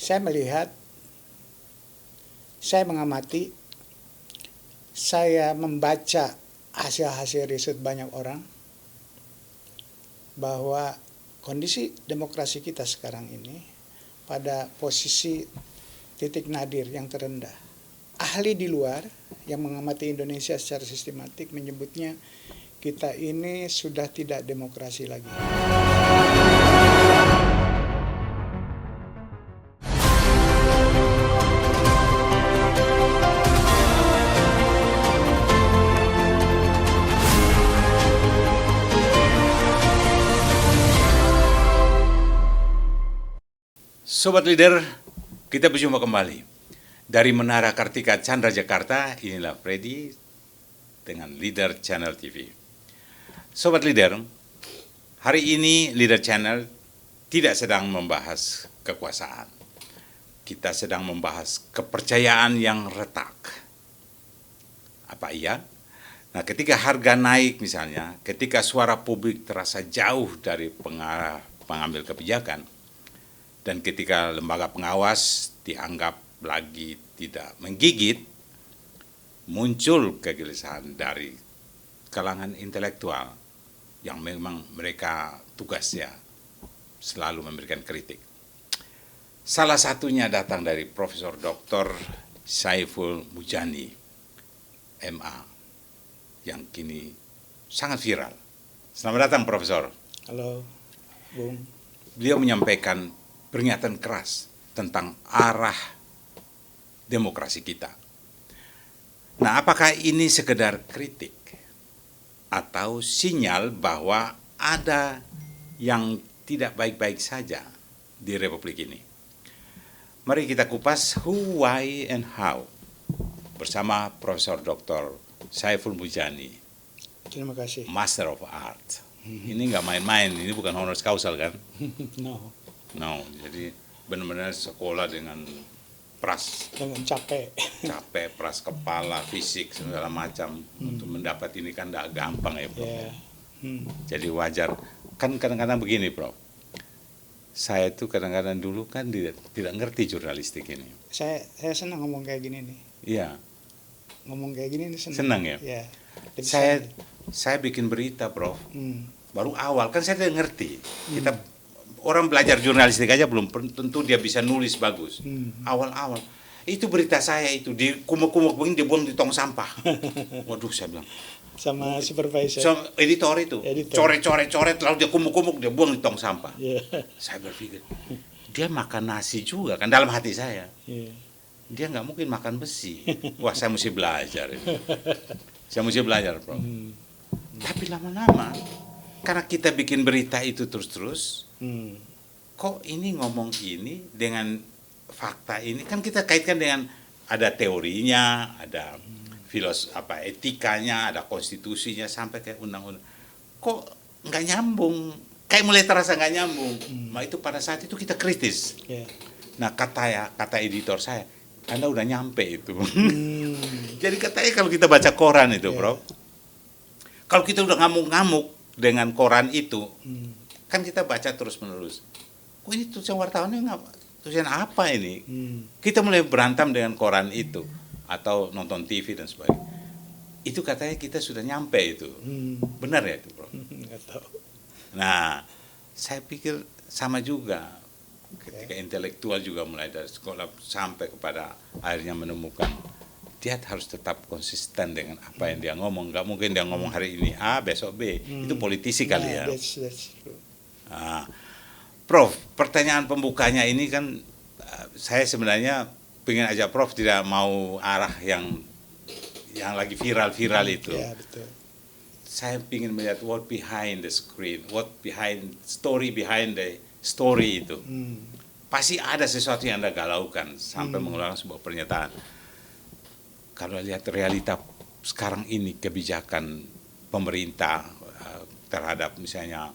Saya melihat, saya mengamati, saya membaca hasil-hasil riset banyak orang bahwa kondisi demokrasi kita sekarang ini pada posisi titik nadir yang terendah. Ahli di luar yang mengamati Indonesia secara sistematik menyebutnya kita ini sudah tidak demokrasi lagi. Sobat Leader, kita berjumpa kembali. Dari Menara Kartika Chandra Jakarta, inilah Freddy dengan Leader Channel TV. Sobat Leader, hari ini Leader Channel tidak sedang membahas kekuasaan. Kita sedang membahas kepercayaan yang retak. Apa iya? Nah, ketika harga naik misalnya, ketika suara publik terasa jauh dari pengambil kebijakan, dan ketika lembaga pengawas dianggap lagi tidak menggigit, muncul kegelisahan dari kalangan intelektual yang memang mereka tugasnya selalu memberikan kritik. Salah satunya datang dari Profesor Dr. Saiful Mujani, MA, yang kini sangat viral. Selamat datang, Profesor. Halo, Bung. Beliau menyampaikan pernyataan keras tentang arah demokrasi kita. Nah, apakah ini sekedar kritik atau sinyal bahwa ada yang tidak baik-baik saja di Republik ini? Mari kita kupas who, why, and how bersama Profesor Dr. Saiful Mujani. Terima kasih. Master of Art. Ini nggak main-main, ini bukan honoris causa kan? No, jadi benar-benar sekolah dengan pras dengan capek, pras kepala, fisik, segala macam. Untuk mendapat ini kan tidak gampang ya, Prof. Yeah. Jadi wajar. Kan kadang-kadang begini, Prof. Saya itu kadang-kadang dulu kan tidak ngerti jurnalistik ini. Saya senang ngomong kayak gini nih. Iya. Ngomong kayak gini nih senang. Senang ya? Yeah. Saya bikin berita, Prof. Baru awal kan saya tidak ngerti. Orang belajar jurnalistik aja belum tentu dia bisa nulis bagus. Awal-awal itu berita saya itu di kumuk-kumuk begini dibuang di tong sampah. Waduh, saya bilang. Sama supervisor. Editor itu. Coret-coret lalu dia kumuk-kumuk dia buang di tong sampah. Yeah. Saya berpikir dia makan nasi juga kan dalam hati saya. Yeah. Dia nggak mungkin makan besi. Wah, saya mesti belajar ini. Saya mesti belajar, Bro. Tapi lama-lama karena kita bikin berita itu terus-terus, kok ini ngomong ini dengan fakta ini kan kita kaitkan dengan ada teorinya, ada etikanya, ada konstitusinya sampai kayak undang-undang. Kok nggak nyambung? Kayak mulai terasa nggak nyambung. Nah, itu pada saat itu kita kritis. Yeah. Nah, kata editor saya, Anda udah nyampe itu. Jadi katanya kalau kita baca koran itu, Bro, kalau kita udah ngamuk-ngamuk dengan koran itu, kan kita baca terus-menerus. Kok ini tulisan wartawannya tulisan apa ini? Kita mulai berantem dengan koran itu atau nonton TV dan sebagainya. Itu katanya kita sudah nyampe itu. Benar ya itu, Bro? Nggak tahu. Nah, saya pikir sama juga. Ketika intelektual juga mulai dari sekolah sampai kepada akhirnya menemukan dia harus tetap konsisten dengan apa yang dia ngomong. Nggak mungkin dia ngomong hari ini A, besok B. Itu politisi kali ya. That's true. Nah, Prof, pertanyaan pembukanya ini kan saya sebenarnya pengen aja Prof tidak mau arah yang lagi viral-viral itu. Ya, betul. Saya ingin melihat what behind the screen, story behind the story itu. Pasti ada sesuatu yang Anda galaukan sampai mengeluarkan sebuah pernyataan. Kalau lihat realita sekarang ini kebijakan pemerintah terhadap misalnya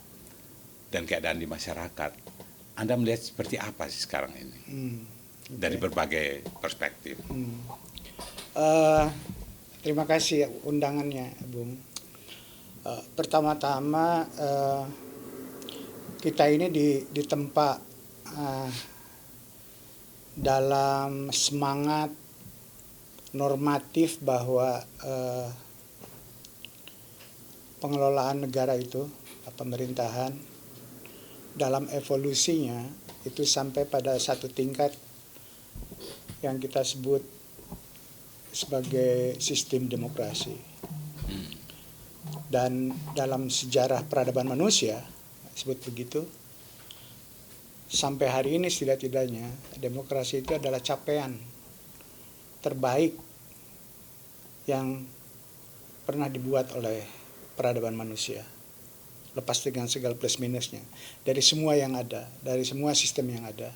dan keadaan di masyarakat, Anda melihat seperti apa sih sekarang ini dari berbagai perspektif? Terima kasih undangannya, Bung. Pertama-tama kita ini di tempat dalam semangat normatif bahwa pengelolaan negara itu, pemerintahan dalam evolusinya itu sampai pada satu tingkat yang kita sebut sebagai sistem demokrasi. Dan dalam sejarah peradaban manusia, disebut begitu, sampai hari ini setidak-tidaknya demokrasi itu adalah capaian terbaik yang pernah dibuat oleh peradaban manusia. Lepas dengan segala plus minusnya. Dari semua yang ada, dari semua sistem yang ada.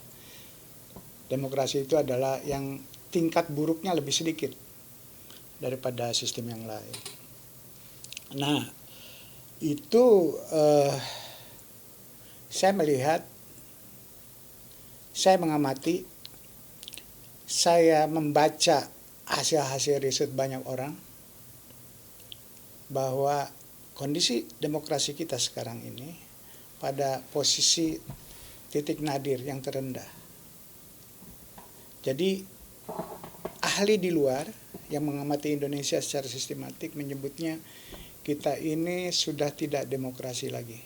Demokrasi itu adalah yang tingkat buruknya lebih sedikit daripada sistem yang lain. Nah, itu saya melihat, saya mengamati, saya membaca hasil-hasil riset banyak orang bahwa kondisi demokrasi kita sekarang ini pada posisi titik nadir yang terendah. Jadi ahli di luar yang mengamati Indonesia secara sistematik menyebutnya kita ini sudah tidak demokrasi lagi,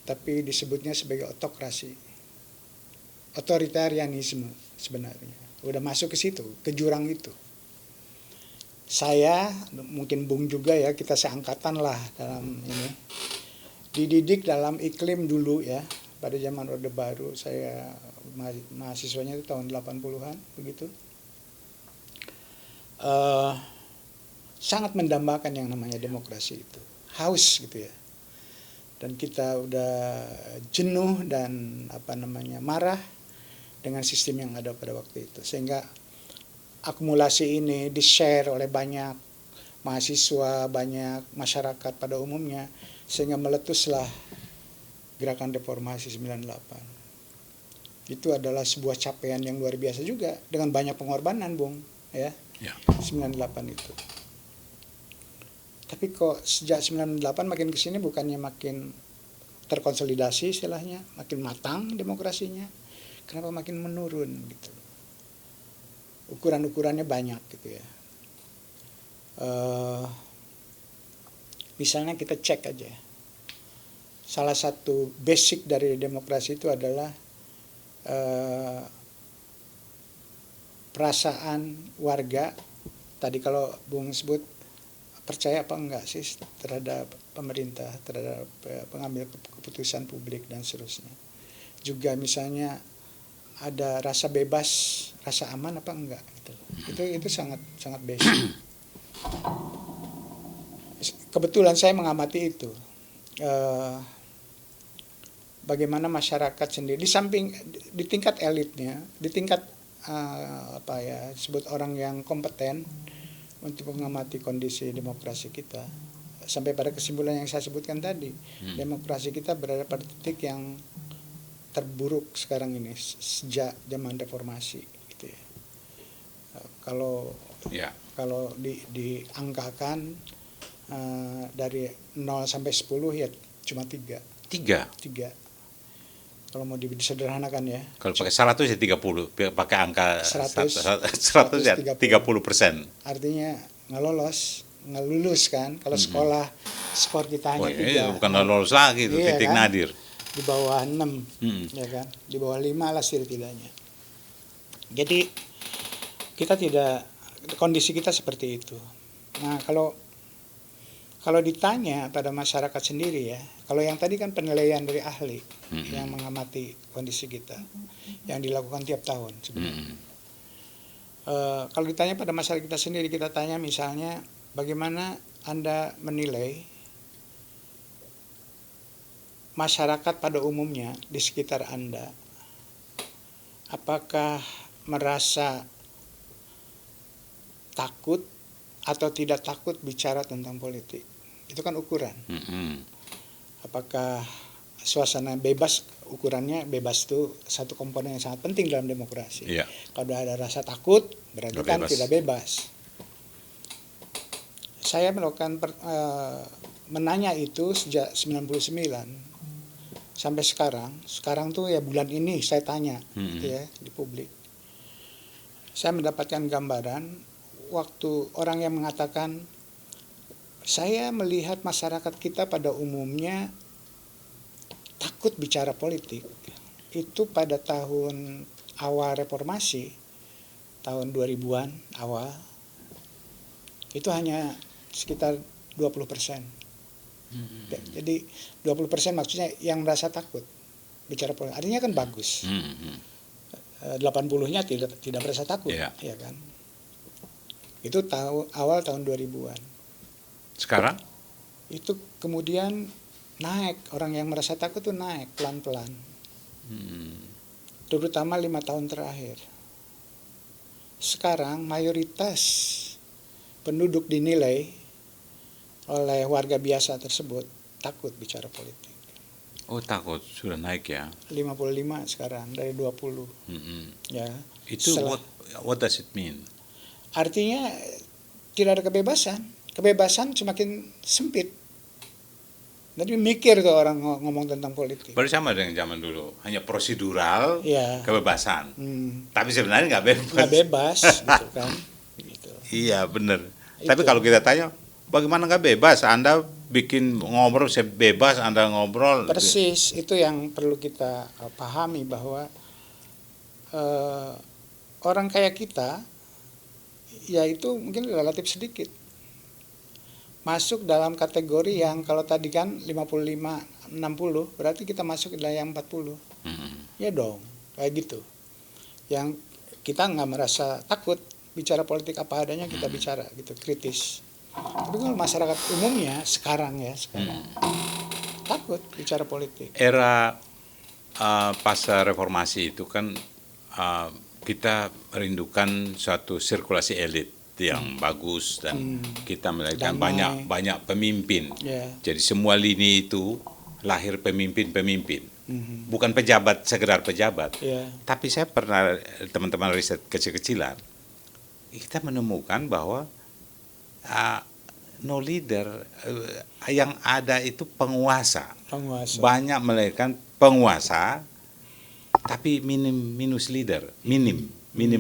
tapi disebutnya sebagai otokrasi, otoritarianisme sebenarnya. Udah masuk ke situ, ke jurang itu. Saya, mungkin Bung juga ya, kita seangkatan lah dalam ini. Dididik dalam iklim dulu ya, pada zaman Orde Baru, saya mahasiswanya itu tahun 80-an, begitu. Sangat mendambakan yang namanya demokrasi itu. Haus gitu ya. Dan kita udah jenuh dan marah dengan sistem yang ada pada waktu itu. Sehingga akumulasi ini di-share oleh banyak mahasiswa, banyak masyarakat pada umumnya, sehingga meletuslah gerakan reformasi 98. Itu adalah sebuah capaian yang luar biasa juga, dengan banyak pengorbanan, Bung, ya. 98 itu. Tapi kok sejak 98 makin kesini bukannya makin terkonsolidasi istilahnya, makin matang demokrasinya, kenapa makin menurun gitu. Ukuran-ukurannya banyak gitu ya. Misalnya kita cek aja, salah satu basic dari demokrasi itu adalah perasaan warga. Tadi kalau Bung sebut percaya apa enggak sih terhadap pemerintah, terhadap pengambil keputusan publik dan seterusnya. Juga misalnya ada rasa bebas, rasa aman apa enggak gitu. Itu sangat basic. Kebetulan saya mengamati itu. Bagaimana masyarakat sendiri di samping di tingkat elitnya, di tingkat sebut orang yang kompeten untuk mengamati kondisi demokrasi kita, sampai pada kesimpulan yang saya sebutkan tadi, demokrasi kita berada pada titik yang terburuk sekarang ini sejak zaman reformasi gitu ya. Kalau diangkakan dari 0 sampai 10 ya cuma 3. Kalau mau disederhanakan ya. Kalau pakai 100 ya 30, pakai angka 100 ya 30%. Artinya nggak lulus kan. Kalau sekolah skor kita hanya 3. Bukan lolos lagi itu, iya, titik kan? nadir. Di bawah 6, ya kan? Di bawah 5 lah setidaknya. Jadi kita tidak, kondisi kita seperti itu. Nah, kalau ditanya pada masyarakat sendiri ya, kalau yang tadi kan penilaian dari ahli yang mengamati kondisi kita, yang dilakukan tiap tahun sebenarnya. Kalau ditanya pada masyarakat kita sendiri, kita tanya misalnya, bagaimana Anda menilai masyarakat pada umumnya di sekitar Anda? Apakah merasa takut atau tidak takut bicara tentang politik? Itu kan ukuran. Apakah suasana bebas, ukurannya bebas itu satu komponen yang sangat penting dalam demokrasi. Iya. Kalau ada rasa takut, berarti kan tidak bebas. Saya melakukan menanya itu sejak 99 sampai sekarang. Sekarang tuh ya bulan ini saya tanya gitu ya di publik. saya mendapatkan gambaran waktu orang yang mengatakan, saya melihat masyarakat kita pada umumnya takut bicara politik. Itu pada tahun awal reformasi, tahun 2000-an awal, itu hanya sekitar 20%. Jadi 20% maksudnya yang merasa takut bicara politik. Artinya kan bagus. 80-nya tidak merasa takut, ya kan? Itu awal tahun 2000-an. Sekarang? Itu kemudian naik, orang yang merasa takut itu naik pelan-pelan. Terutama 5 tahun terakhir. Sekarang mayoritas penduduk dinilai oleh warga biasa tersebut takut bicara politik. Oh, takut, sudah naik ya. 55 sekarang dari 20. Ya. Itu what does it mean? Artinya tidak ada kebebasan. Kebebasan semakin sempit. Jadi mikir tuh orang ngomong tentang politik. Bersama dengan zaman dulu, hanya prosedural, Ya. kebebasan. Tapi sebenarnya nggak bebas. Nggak bebas, gitu kan. Gitu. Iya, benar. Itu. Tapi kalau kita tanya, bagaimana nggak bebas? Anda bikin ngobrol bebas, Anda ngobrol. Persis, itu yang perlu kita pahami bahwa orang kayak kita, ya itu mungkin relatif sedikit. Masuk dalam kategori yang kalau tadi kan 55-60, berarti kita masuk ke dalam yang 40. Ya dong, kayak gitu. Yang kita nggak merasa takut bicara politik apa adanya, kita bicara gitu, kritis. Tapi kalau masyarakat umumnya sekarang takut bicara politik. Era pasca reformasi itu kan kita merindukan suatu sirkulasi elit yang bagus dan kita melahirkan banyak pemimpin. Jadi semua lini itu lahir pemimpin-pemimpin, bukan pejabat sekedar pejabat. Tapi saya pernah teman-teman riset kecil-kecilan, kita menemukan bahwa no leader, yang ada itu penguasa. Banyak melahirkan penguasa, tapi minim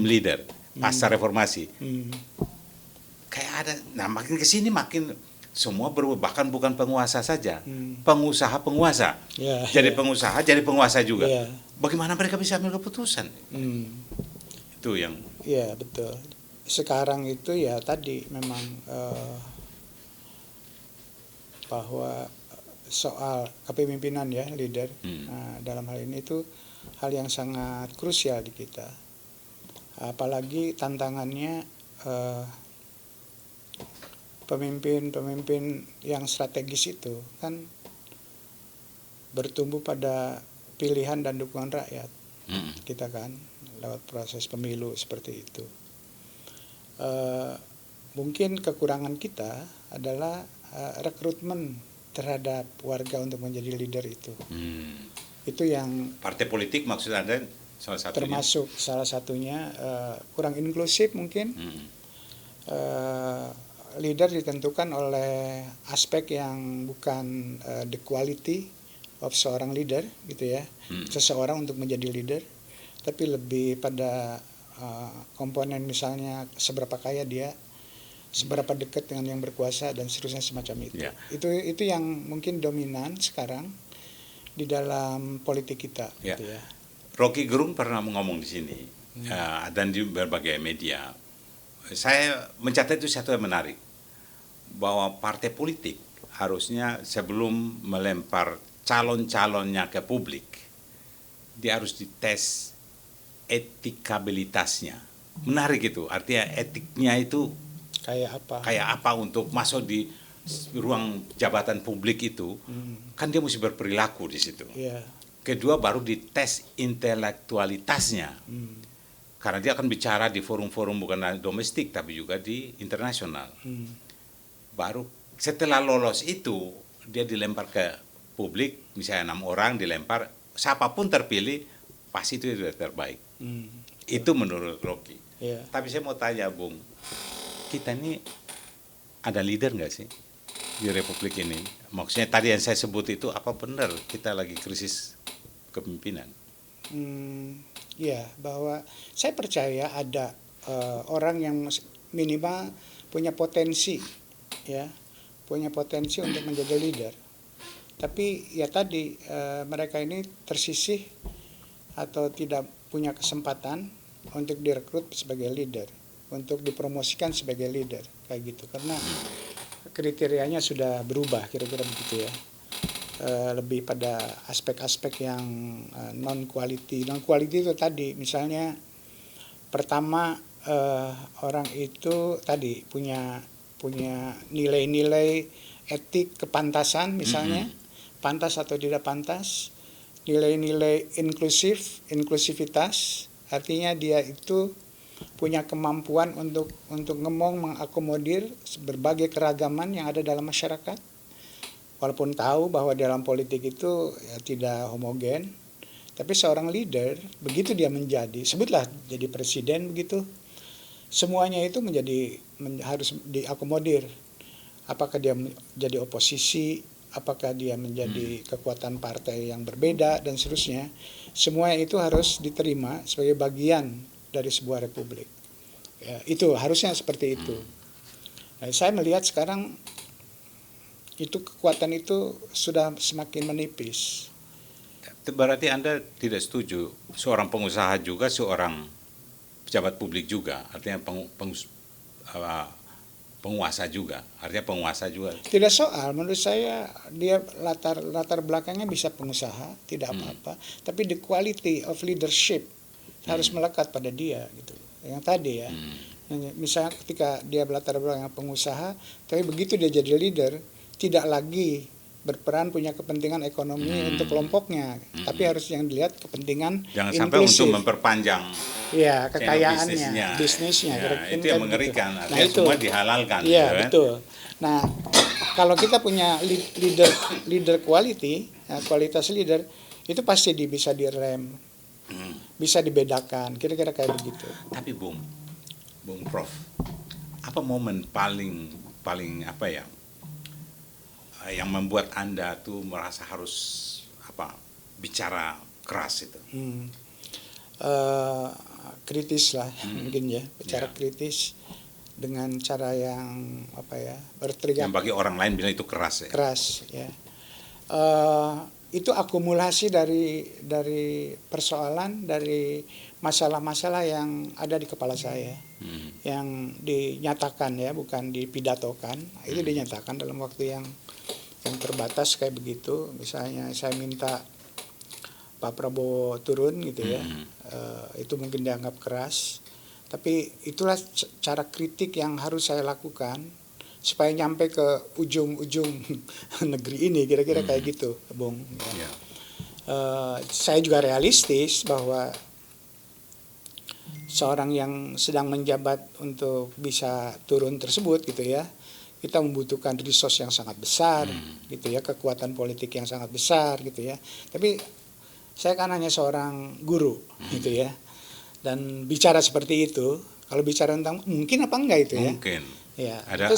leader. Pasca reformasi, kayak ada. Nah, makin kesini makin semua berubah, bahkan bukan penguasa saja, pengusaha. Jadi pengusaha, jadi penguasa juga. Bagaimana mereka bisa ambil keputusan? Itu yang. Iya, betul. Sekarang itu ya tadi memang bahwa soal kepemimpinan ya, leader. Nah, dalam hal ini itu hal yang sangat krusial di kita. Apalagi tantangannya pemimpin yang strategis itu kan bertumbuh pada pilihan dan dukungan rakyat. Kita kan lewat proses pemilu seperti itu. Mungkin kekurangan kita adalah rekrutmen terhadap warga untuk menjadi leader itu. Itu yang partai politik maksud Anda salah satunya? Termasuk salah satunya kurang inklusif mungkin. Leader ditentukan oleh aspek yang bukan the quality of seorang leader gitu ya, seseorang untuk menjadi leader, tapi lebih pada komponen misalnya seberapa kaya dia, seberapa dekat dengan yang berkuasa dan seterusnya semacam itu. Itu yang mungkin dominan sekarang di dalam politik kita. Gitu ya. Rocky Gerung pernah ngomong di sini dan di berbagai media. Saya mencatat itu satu yang menarik, bahwa partai politik harusnya sebelum melempar calon-calonnya ke publik, dia harus dites etikabilitasnya. Menarik itu, artinya etiknya itu kayak apa untuk masuk di ruang jabatan publik itu, kan dia mesti berperilaku di situ. Kedua baru dites intelektualitasnya, karena dia akan bicara di forum-forum bukan domestik tapi juga di internasional. Baru setelah lolos itu dia dilempar ke publik, misalnya 6 orang dilempar, siapapun terpilih pasti itu sudah terbaik. Itu menurut Rocky. Tapi saya mau tanya Bung, kita ini ada leader nggak sih di Republik ini? Maksudnya tadi yang saya sebut itu apa benar kita lagi krisis kepemimpinan? Ya, bahwa saya percaya ada orang yang minimal punya potensi, ya, punya potensi untuk menjadi leader. Tapi ya tadi mereka ini tersisih atau tidak punya kesempatan untuk direkrut sebagai leader, untuk dipromosikan sebagai leader kayak gitu, karena kriterianya sudah berubah kira-kira begitu ya. Lebih pada aspek-aspek yang non quality itu tadi, misalnya pertama orang itu tadi punya nilai-nilai etik kepantasan misalnya, pantas atau tidak pantas, nilai-nilai inklusivitas, artinya dia itu punya kemampuan untuk mengakomodir berbagai keragaman yang ada dalam masyarakat, walaupun tahu bahwa dalam politik itu ya tidak homogen. Tapi seorang leader, begitu dia menjadi, sebutlah jadi presiden begitu, semuanya itu harus diakomodir. Apakah dia menjadi oposisi, apakah dia menjadi kekuatan partai yang berbeda dan seterusnya, semua itu harus diterima sebagai bagian dari sebuah republik. Ya, itu harusnya seperti itu. Nah, saya melihat sekarang itu kekuatan itu sudah semakin menipis. Berarti Anda tidak setuju seorang pengusaha juga seorang pejabat publik juga, artinya penguasa juga, artinya penguasa juga. Tidak soal, menurut saya dia latar belakangnya bisa pengusaha, tidak apa-apa, tapi the quality of leadership harus melekat pada dia gitu. Yang tadi ya, misalnya ketika dia berlatar belakang pengusaha, tapi begitu dia jadi leader, tidak lagi berperan punya kepentingan ekonomi untuk kelompoknya, tapi harus yang dilihat kepentingan jangan sampai inklusif. untuk memperpanjang ya kekayaannya, bisnisnya. Ya, itu yang mengerikan, gitu. artinya itu semua dihalalkan. Iya, gitu, betul. Nah, kalau kita punya leader quality, kualitas leader, itu pasti bisa direm, bisa dibedakan, kira-kira kayak begitu. Tapi Bung Prof, apa momen paling apa ya, yang membuat Anda tuh merasa harus bicara keras itu? Kritis lah mungkin ya, bicara kritis dengan cara yang berteriak. Yang bagi orang lain bilang itu keras ya. Keras ya. Itu akumulasi dari persoalan, dari masalah-masalah yang ada di kepala saya, yang dinyatakan ya, bukan dipidatokan. Itu dinyatakan dalam waktu yang terbatas kayak begitu. Misalnya saya minta Pak Prabowo turun gitu ya, itu mungkin dianggap keras, tapi itulah cara kritik yang harus saya lakukan supaya nyampe ke ujung-ujung negeri ini, kira-kira kayak gitu, Bung. Ya. Saya juga realistis bahwa seorang yang sedang menjabat untuk bisa turun tersebut gitu ya, kita membutuhkan resource yang sangat besar gitu ya, kekuatan politik yang sangat besar gitu ya. Tapi saya kan hanya seorang guru gitu ya, dan bicara seperti itu, kalau bicara tentang mungkin apa enggak itu ya? Mungkin. Ya, ada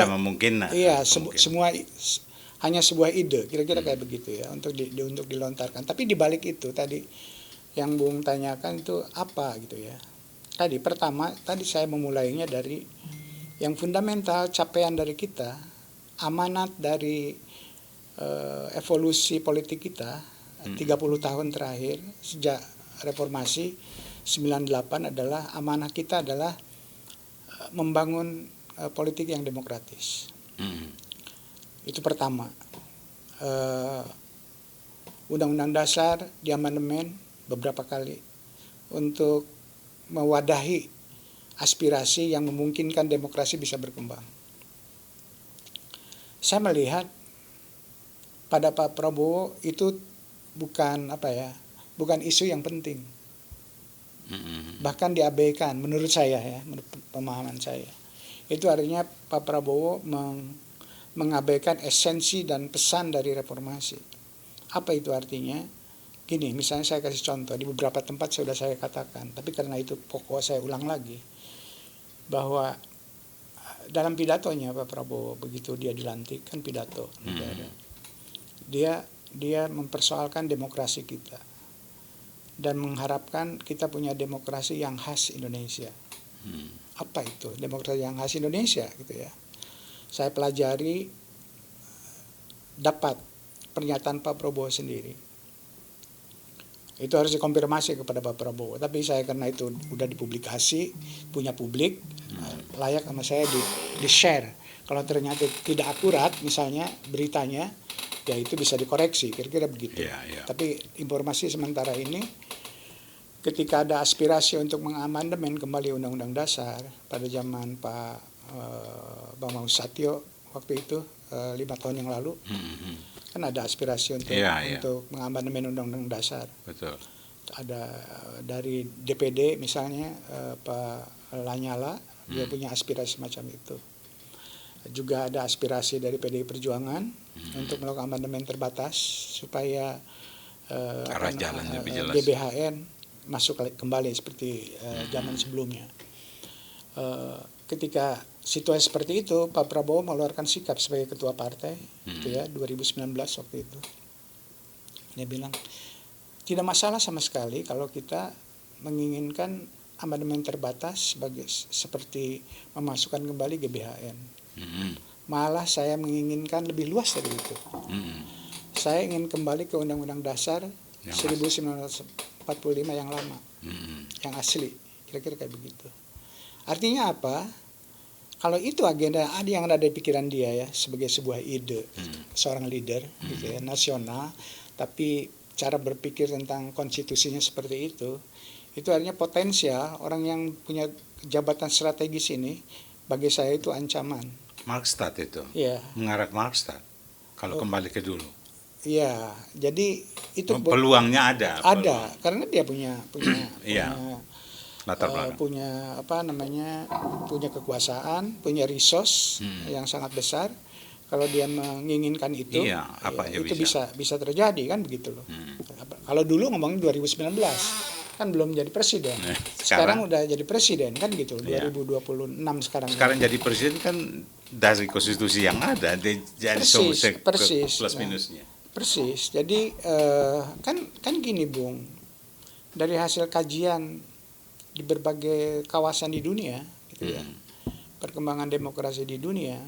memungkinkan. Iya, semua hanya sebuah ide, kira-kira kayak begitu ya, untuk dilontarkan. Tapi di balik itu tadi yang Bung tanyakan itu apa gitu ya? Tadi pertama, tadi saya memulainya dari yang fundamental, capaian dari kita, amanat dari evolusi politik kita 30 tahun terakhir sejak reformasi 98 adalah amanah kita adalah membangun politik yang demokratis. Itu pertama. Undang-undang dasar diamandemen beberapa kali untuk mewadahi aspirasi yang memungkinkan demokrasi bisa berkembang. Saya melihat pada Pak Prabowo itu bukan isu yang penting, bahkan diabaikan menurut saya ya, menurut pemahaman saya. Itu artinya Pak Prabowo mengabaikan esensi dan pesan dari reformasi. Apa itu artinya? Gini, misalnya saya kasih contoh, di beberapa tempat sudah saya katakan, tapi karena itu pokok saya ulang lagi, bahwa dalam pidatonya Pak Prabowo begitu dia dilantik, kan pidato negara, dia mempersoalkan demokrasi kita dan mengharapkan kita punya demokrasi yang khas Indonesia. Apa itu demokrasi yang khas Indonesia gitu ya. Saya pelajari, dapat pernyataan Pak Prabowo sendiri. Itu harus dikonfirmasi kepada Pak Prabowo. Tapi saya karena itu udah dipublikasi, punya publik, layak sama saya di-share. Kalau ternyata tidak akurat misalnya beritanya, ya itu bisa dikoreksi, kira-kira begitu. Tapi informasi sementara ini, ketika ada aspirasi untuk mengamandemen kembali Undang-Undang Dasar pada zaman Pak Bambang Susatyo waktu itu 5 tahun yang lalu, kan ada aspirasi untuk mengamandemen Undang-Undang Dasar. Betul. Ada dari DPD misalnya Pak Lanyala, dia punya aspirasi semacam itu. Juga ada aspirasi dari PDI Perjuangan untuk melakukan amandemen terbatas supaya arah jalan lebih jelas. GBHN masuk kembali seperti zaman sebelumnya. Ketika situasi seperti itu, Pak Prabowo mengeluarkan sikap sebagai ketua partai, gitu ya, 2019 waktu itu. Dia bilang tidak masalah sama sekali kalau kita menginginkan amandemen terbatas seperti memasukkan kembali GBHN. Malah saya menginginkan lebih luas dari itu. Saya ingin kembali ke Undang-Undang Dasar 1945 yang lama, yang asli, kira-kira kayak begitu. Artinya apa? Kalau itu agenda yang ada di pikiran dia ya, sebagai sebuah ide, seorang leader gitu ya, nasional, tapi cara berpikir tentang konstitusinya seperti itu artinya potensial orang yang punya jabatan strategis ini, bagi saya itu ancaman. Marxstadt itu, ya. Mengarah ke Marxstadt, kalau kembali ke dulu. Iya, jadi itu peluangnya ada. Karena dia punya latar belakang. punya kekuasaan, punya resource yang sangat besar. Kalau dia menginginkan itu, itu bisa terjadi kan begitu loh. Kalau dulu ngomongin 2019 kan belum jadi presiden. Sekarang udah jadi presiden kan gitu. 2026 sekarang. Sekarang jadi presiden kan dari konstitusi yang ada, jadi persis plus minusnya. Persis. Jadi kan gini Bung, dari hasil kajian di berbagai kawasan di dunia, gitu ya, perkembangan demokrasi di dunia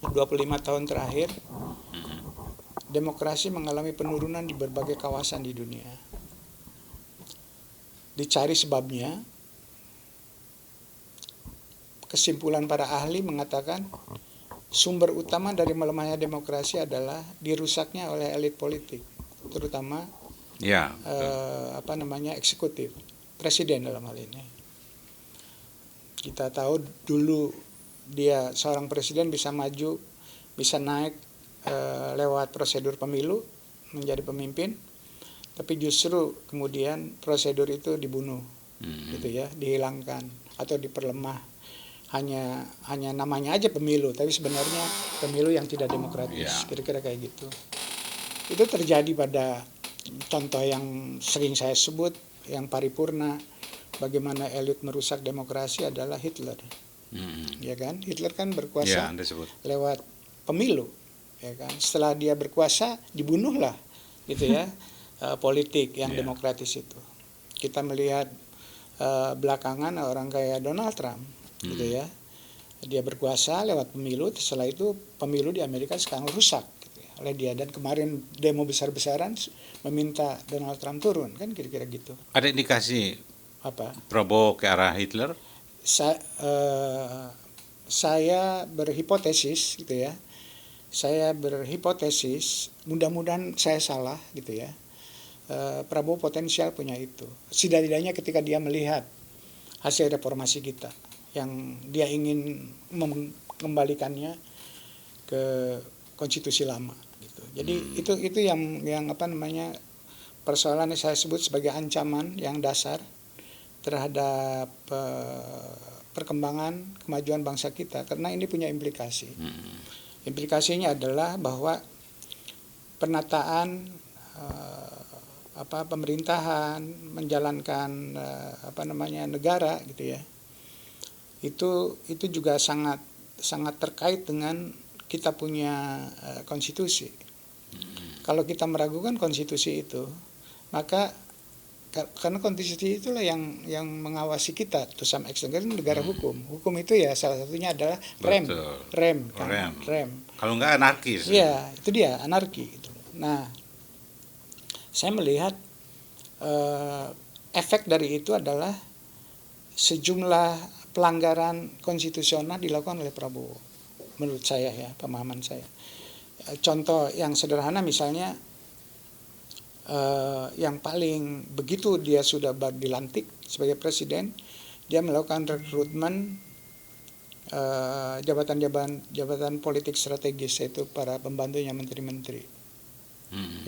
25 tahun terakhir, demokrasi mengalami penurunan di berbagai kawasan di dunia. Dicari sebabnya, kesimpulan para ahli mengatakan sumber utama dari melemahnya demokrasi adalah dirusaknya oleh elit politik, terutama eksekutif, presiden dalam hal ini. Kita tahu dulu dia seorang presiden bisa maju, bisa naik lewat prosedur pemilu menjadi pemimpin, tapi justru kemudian prosedur itu dibunuh, gitu ya, dihilangkan atau diperlemah. Hanya namanya aja pemilu, tapi sebenarnya pemilu yang tidak demokratis, kira-kira kayak gitu. Itu terjadi pada contoh yang sering saya sebut, yang paripurna, bagaimana elit merusak demokrasi adalah Hitler. Ya kan, Hitler kan berkuasa lewat pemilu, ya kan. Setelah dia berkuasa dibunuhlah, gitu ya, politik yang demokratis itu. Kita melihat belakangan orang kayak Donald Trump, gitu ya, dia berkuasa lewat pemilu. Setelah itu pemilu di Amerika sekarang rusak gitu ya, oleh dia, dan kemarin demo besar-besaran meminta Donald Trump turun, kan kira-kira gitu. Ada indikasi apa Prabowo ke arah Hitler? Saya berhipotesis gitu ya. Saya berhipotesis, mudah-mudahan saya salah gitu ya. Prabowo potensial punya itu. Setidaknya ketika dia melihat hasil reformasi kita, yang dia ingin mengembalikannya ke konstitusi lama gitu. Jadi itu yang persoalan yang saya sebut sebagai ancaman yang dasar terhadap perkembangan kemajuan bangsa kita, karena ini punya implikasi. Implikasinya adalah bahwa penataan pemerintahan, menjalankan negara gitu ya, itu juga sangat terkait dengan kita punya konstitusi. Kalau kita meragukan konstitusi itu, maka karena konstitusi itulah yang mengawasi kita to some extent, karena negara hukum. Hukum itu ya salah satunya adalah rem, Betul. rem, Oh, kan? rem. Rem. Kalau nggak anarkis. Iya, itu dia anarki. Gitu. Nah, saya melihat efek dari itu adalah sejumlah pelanggaran konstitusional dilakukan oleh Prabowo. Menurut saya ya, pemahaman saya. Contoh yang sederhana misalnya, yang paling begitu dia sudah dilantik sebagai presiden, dia melakukan rekrutmen jabatan politik strategis, yaitu para pembantunya menteri-menteri,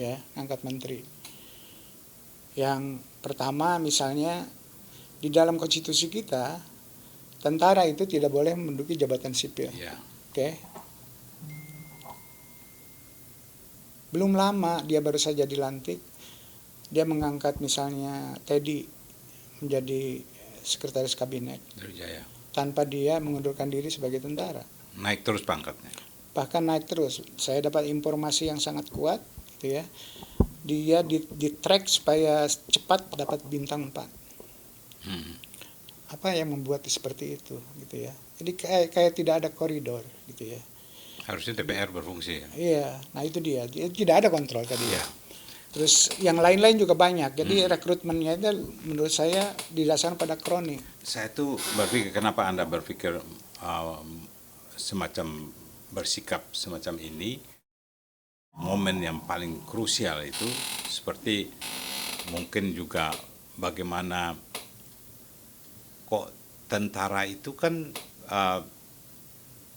ya, angkat menteri. Yang pertama misalnya di dalam konstitusi kita, tentara itu tidak boleh menduduki jabatan sipil. Ya. Oke. Belum lama dia baru saja dilantik, dia mengangkat misalnya Teddy menjadi sekretaris kabinet Sriwijaya. tanpa dia mengundurkan diri sebagai tentara. Naik terus pangkatnya. Bahkan naik terus. Saya dapat informasi yang sangat kuat, gitu ya. Dia di track supaya cepat dapat bintang 4. Apa yang membuat seperti itu, gitu ya. Jadi kayak tidak ada koridor, gitu ya. Harusnya DPR berfungsi ya. Iya, nah itu dia. Tidak ada kontrol tadi. Iya. Terus yang lain-lain juga banyak. Jadi rekrutmennya itu menurut saya didasarkan pada kronik. Saya tuh berpikir, kenapa Anda berpikir semacam bersikap semacam ini? Momen yang paling krusial itu seperti mungkin juga bagaimana kok tentara itu kan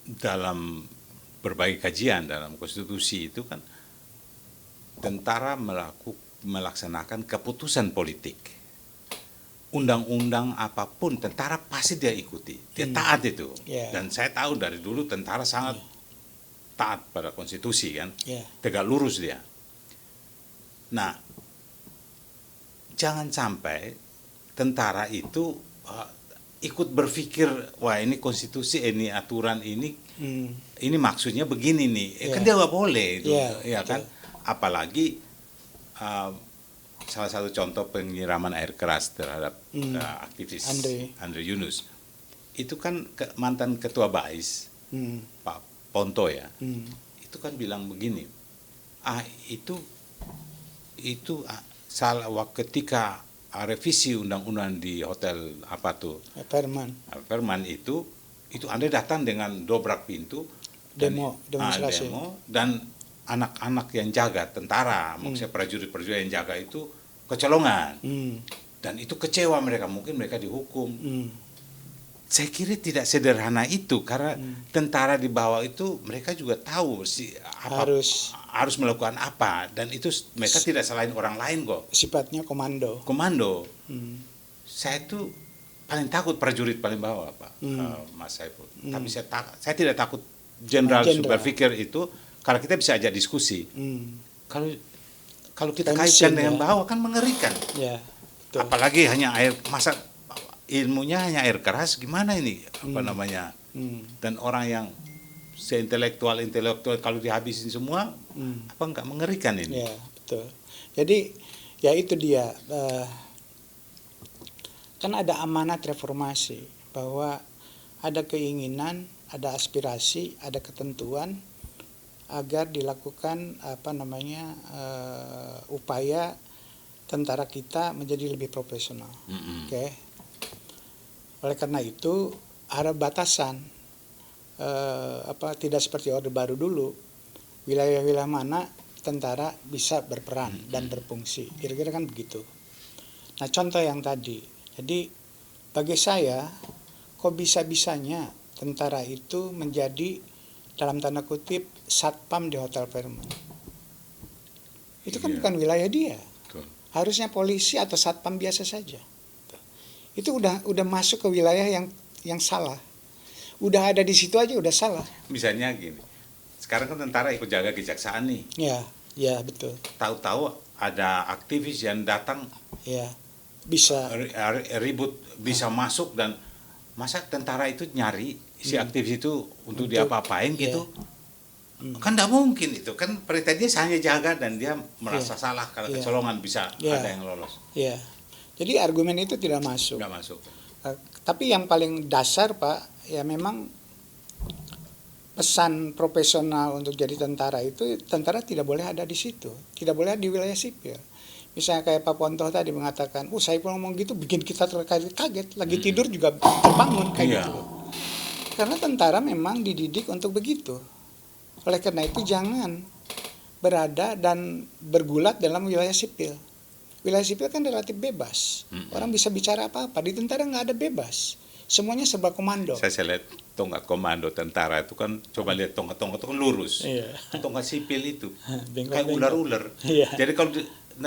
dalam berbagai kajian dalam konstitusi itu kan tentara melaksanakan keputusan politik. Undang-undang apapun tentara pasti dia ikuti, dia taat itu. Yeah. Dan saya tahu dari dulu tentara sangat taat pada konstitusi kan, Yeah. tegak lurus dia. Nah, jangan sampai tentara itu ikut berpikir, wah ini konstitusi, ini aturan, ini maksudnya begini nih. Kan dia nggak boleh itu, ya kan? Apalagi salah satu contoh penyiraman air keras terhadap aktivis Andre Yunus itu kan mantan ketua BAIS Pak Ponto ya, itu kan bilang begini, itu salah ketika revisi undang-undang di hotel apa tuh Perman itu Anda datang dengan dobrak pintu demonstrasi dan anak-anak yang jaga tentara, maksudnya prajurit-prajurit yang jaga itu kecolongan dan itu kecewa mereka, mungkin mereka dihukum. Saya kira tidak sederhana itu karena tentara di bawah itu mereka juga tahu harus melakukan apa dan itu mereka tidak salahin orang lain kok. Sifatnya komando. Saya tuh paling takut prajurit paling bawah Pak Mas Saiful. Tapi saya tidak takut jenderal berpikir itu karena kita bisa ajak diskusi. Kalau kita kaitkan dengan bawah kan mengerikan. Ya, apalagi hanya air, masa ilmunya hanya air keras, gimana ini dan orang yang seintelektual kalau dihabisin semua apa enggak mengerikan ini. Ya, betul. Jadi ya itu dia, kan ada amanat reformasi bahwa ada keinginan, ada aspirasi, ada ketentuan agar dilakukan upaya tentara kita menjadi lebih profesional. Oke. Oleh karena itu ada batasan, tidak seperti Orde Baru dulu, wilayah-wilayah mana tentara bisa berperan dan berfungsi, kira-kira kan begitu. Nah contoh yang tadi, jadi bagi saya kok bisa-bisanya tentara itu menjadi dalam tanda kutip satpam di Hotel Fairmont. Itu kan bukan wilayah dia. Betul. Harusnya polisi atau satpam biasa saja. Itu udah masuk ke wilayah yang salah. Udah ada di situ aja udah salah. Misalnya gini, sekarang kan tentara ikut jaga kejaksaan nih. Ya betul. Tahu-tahu ada aktivis yang datang, bisa ribut, bisa masuk, dan masa tentara itu nyari si aktivis itu untuk diapa-apain gitu? Kan tidak mungkin itu. Kan perintah dia hanya jaga dan dia merasa salah kalau kecolongan bisa ada yang lolos. Jadi argumen itu tidak masuk. nggak masuk. Tapi yang paling dasar Pak, ya memang pesan profesional untuk jadi tentara itu, tentara tidak boleh ada di situ, tidak boleh di wilayah sipil. Misalnya kayak Pak Ponto tadi mengatakan, Saiful ngomong gitu bikin kita kaget, lagi tidur juga terbangun kayak Iya. gitu. Karena tentara memang dididik untuk begitu. Oleh karena itu jangan berada dan bergulat dalam wilayah sipil. Wilayah sipil kan relatif bebas. Orang bisa bicara apa-apa. Di tentara nggak ada bebas. Semuanya serba komando. Saya lihat tongkat komando tentara itu kan, coba lihat tongkat-tongkat itu kan lurus. Iya. Tongkat sipil itu Bengkok-bengkok. kayak ular-ular. Iya. Jadi kalau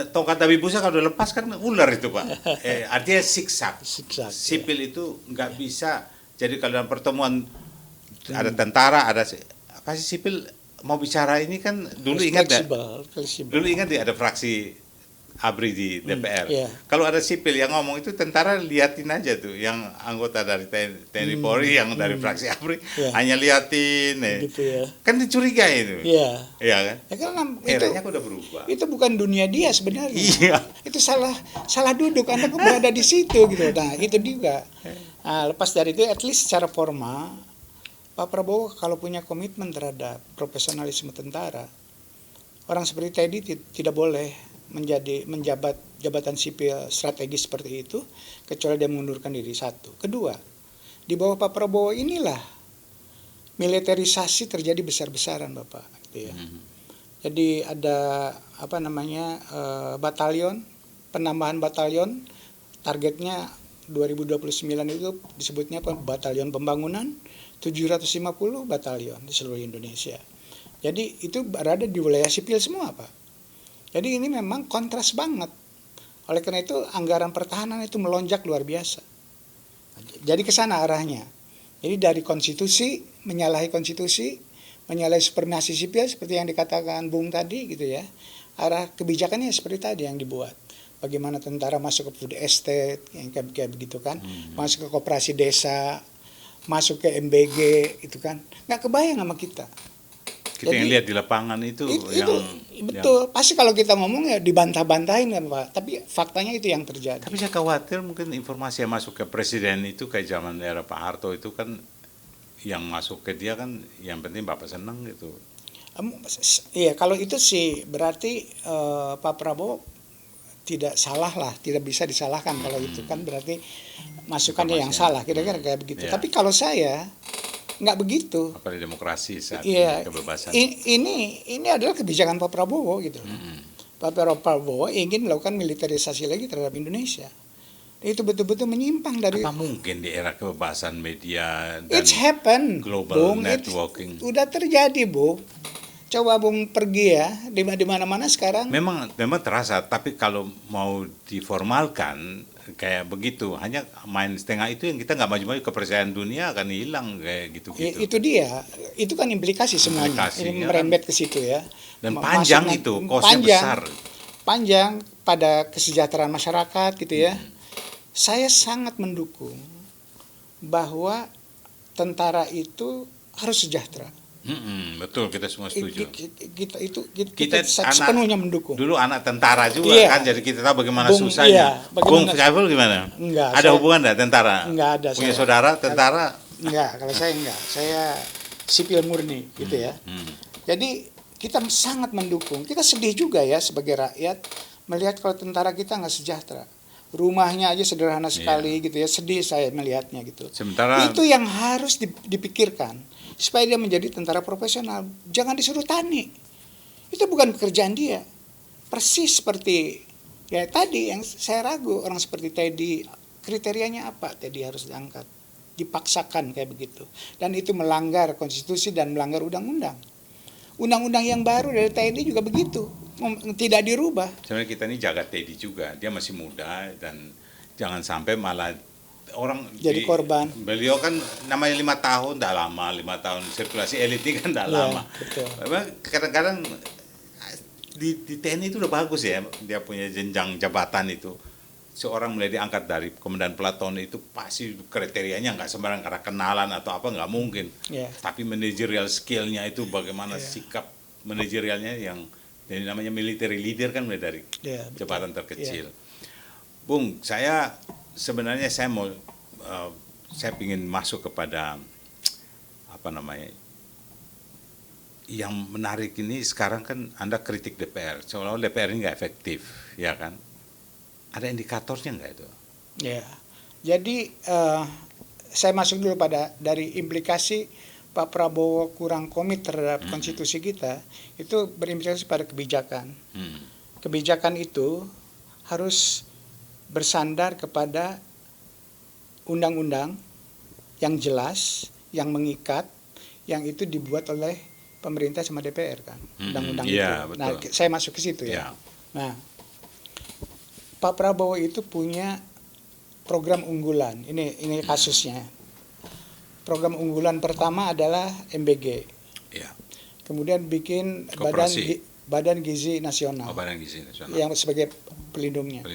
tongkat Nabi Musa kalau udah lepas kan ular itu Pak. Artinya siksak. Siksak, Sipil itu nggak bisa. Jadi kalau dalam pertemuan ada tentara, ada apa sih sipil mau bicara ini kan dulu ingat nggak? Fleksibel. Dulu ingat ya ada fraksi ABRI di DPR. iya. Kalau ada sipil yang ngomong itu tentara liatin aja tuh, yang anggota dari TNI Polri yang dari fraksi ABRI Iya. hanya liatin. Gitu ya. Kan dicurigai itu. Iya. Iya kan? Ya karena Eranya udah berubah. itu bukan dunia dia sebenarnya. Iya. Itu salah duduk, Anda kok berada di situ gitu. Nah, itu juga. Nah, lepas dari itu at least secara formal Pak Prabowo kalau punya komitmen terhadap profesionalisme tentara, orang seperti Teddy tidak boleh menjabat jabatan sipil strategis seperti itu kecuali dia mengundurkan diri. Satu. Kedua, di bawah Pak Prabowo inilah militerisasi terjadi besar-besaran Bapak gitu ya. Jadi ada batalion, penambahan batalion, targetnya 2029 itu disebutnya batalion pembangunan, 750 batalion di seluruh Indonesia. Jadi itu berada di wilayah sipil semua Pak. Jadi ini memang kontras banget. Oleh karena itu anggaran pertahanan itu melonjak luar biasa. Jadi ke sana arahnya. Jadi dari konstitusi, menyalahi konstitusi, menyalahi supremasi sipil seperti yang dikatakan Bung tadi gitu ya. Arah kebijakannya seperti tadi yang dibuat. Bagaimana tentara masuk ke food estate, yang kayak begitu kan. Masuk ke koperasi desa, masuk ke MBG itu kan. Nggak kebayang sama kita. Kita yang lihat di lapangan itu betul. Pasti kalau kita ngomong ya dibantah-bantahin kan Pak. Tapi faktanya itu yang terjadi. Tapi saya khawatir mungkin informasi yang masuk ke presiden itu kayak zaman era Pak Harto itu kan, yang masuk ke dia kan yang penting Bapak senang gitu. Iya, kalau itu sih berarti Pak Prabowo tidak salah lah, tidak bisa disalahkan kalau itu kan berarti masukannya yang salah, kira-kira kayak begitu. Ya. Tapi kalau saya nggak begitu. Apalagi demokrasi saat Iya, ini kebebasan. Ini adalah kebijakan Pak Prabowo gitu. Pak Prabowo ingin melakukan militerisasi lagi terhadap Indonesia. Itu betul-betul menyimpang dari. Apa mungkin di era kebebasan media dan It's happen, global Bung. networking? Udah terjadi, Bu. Coba Bung pergi ya di mana-mana sekarang. Memang terasa, tapi kalau mau diformalkan kayak begitu, hanya main setengah itu yang kita nggak maju-maju, kepercayaan dunia akan hilang kayak gitu-gitu. Itu dia, itu kan implikasi semuanya. Ini Implikasinya merembet ke situ ya. Dan panjang itu, kosnya besar. Panjang pada kesejahteraan masyarakat gitu ya. Saya sangat mendukung bahwa tentara itu harus sejahtera. Betul, kita semua setuju. Kita sepenuhnya mendukung. Dulu anak tentara juga kan, jadi kita tahu bagaimana susahnya. Bung Saiful gimana? Enggak. Ada hubungan enggak tentara? Enggak ada. Punya saudara tentara? Enggak, kalau saya enggak. Saya sipil murni gitu ya. Jadi kita sangat mendukung. Kita sedih juga ya sebagai rakyat melihat kalau tentara kita nggak sejahtera. Rumahnya aja sederhana sekali gitu ya. Sedih saya melihatnya gitu. Sementara itu yang harus dipikirkan supaya dia menjadi tentara profesional. Jangan disuruh tani. Itu bukan pekerjaan dia. Persis seperti ya tadi yang saya ragu, orang seperti Teddy, kriterianya apa Teddy harus diangkat? Dipaksakan kayak begitu. Dan itu melanggar konstitusi dan melanggar undang-undang. Undang-undang yang baru dari TNI juga begitu, tidak dirubah. Sebenarnya kita ini jaga Teddy juga, dia masih muda dan jangan sampai malah orang jadi korban. Beliau kan namanya 5 tahun, tidak lama. 5 tahun sirkulasi elit ini kan tidak lama. Betul. Memang kadang-kadang di TNI itu udah bagus ya, dia punya jenjang jabatan itu. Seorang mulai diangkat dari komandan peleton itu pasti kriterianya nggak sembarang karena kenalan atau apa, nggak mungkin. Tapi managerial skillnya itu bagaimana sikap manajerialnya yang namanya military leader kan mulai dari jabatan terkecil. Bung, sebenarnya saya mau saya ingin masuk kepada apa namanya, yang menarik ini sekarang kan Anda kritik DPR, seolah-olah DPR ini nggak efektif, ya kan? Ada indikatornya nggak itu? Ya, jadi saya masuk dulu pada dari implikasi Pak Prabowo kurang komit terhadap konstitusi kita, itu berimplikasi pada kebijakan. Kebijakan itu harus bersandar kepada undang-undang yang jelas, yang mengikat, yang itu dibuat oleh pemerintah sama DPR kan, undang-undang itu. Betul. Nah, saya masuk ke situ ya. Nah, Pak Prabowo itu punya program unggulan. Ini kasusnya. Program unggulan pertama adalah MBG. Ya. Kemudian bikin Badan Gizi Nasional. Badan Gizi Nasional. Yang sebagai pelindungnya.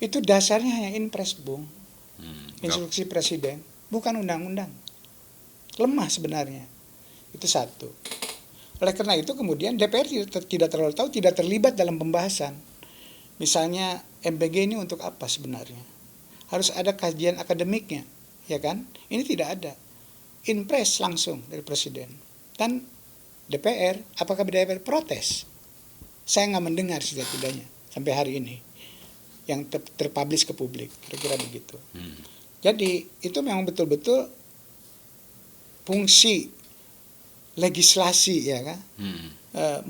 Itu dasarnya hanya impres, Bung. Instruksi presiden, bukan undang-undang. Lemah sebenarnya. Itu satu. Oleh karena itu kemudian DPR tidak terlalu tahu, tidak terlibat dalam pembahasan. Misalnya MBG ini untuk apa sebenarnya? Harus ada kajian akademiknya, ya kan? Ini tidak ada. Impres langsung dari presiden. Dan DPR, apakah DPR protes? Saya nggak mendengar setidaknya sampai hari ini yang terpublish ke publik, kira-kira begitu. Jadi itu memang betul-betul fungsi legislasi, ya kan?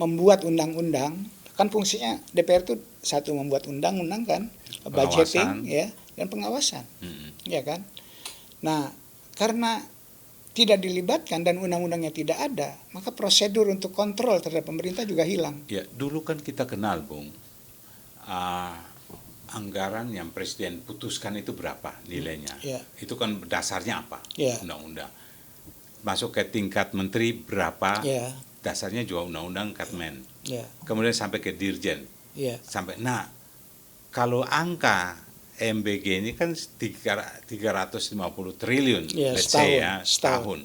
Membuat undang-undang, kan fungsinya DPR itu satu membuat undang-undang kan, budgeting ya, dan pengawasan, ya kan? Nah, karena tidak dilibatkan dan undang-undangnya tidak ada, maka prosedur untuk kontrol terhadap pemerintah juga hilang. Ya, dulu kan kita kenal, Bung, anggaran yang presiden putuskan itu berapa nilainya? Itu kan dasarnya apa? Undang-undang. Masuk ke tingkat menteri berapa? Dasarnya juga undang-undang Katmen. Kemudian sampai ke dirjen. Sampai, nah, kalau angka MBG ini kan 350 triliun, let's say ya, setahun.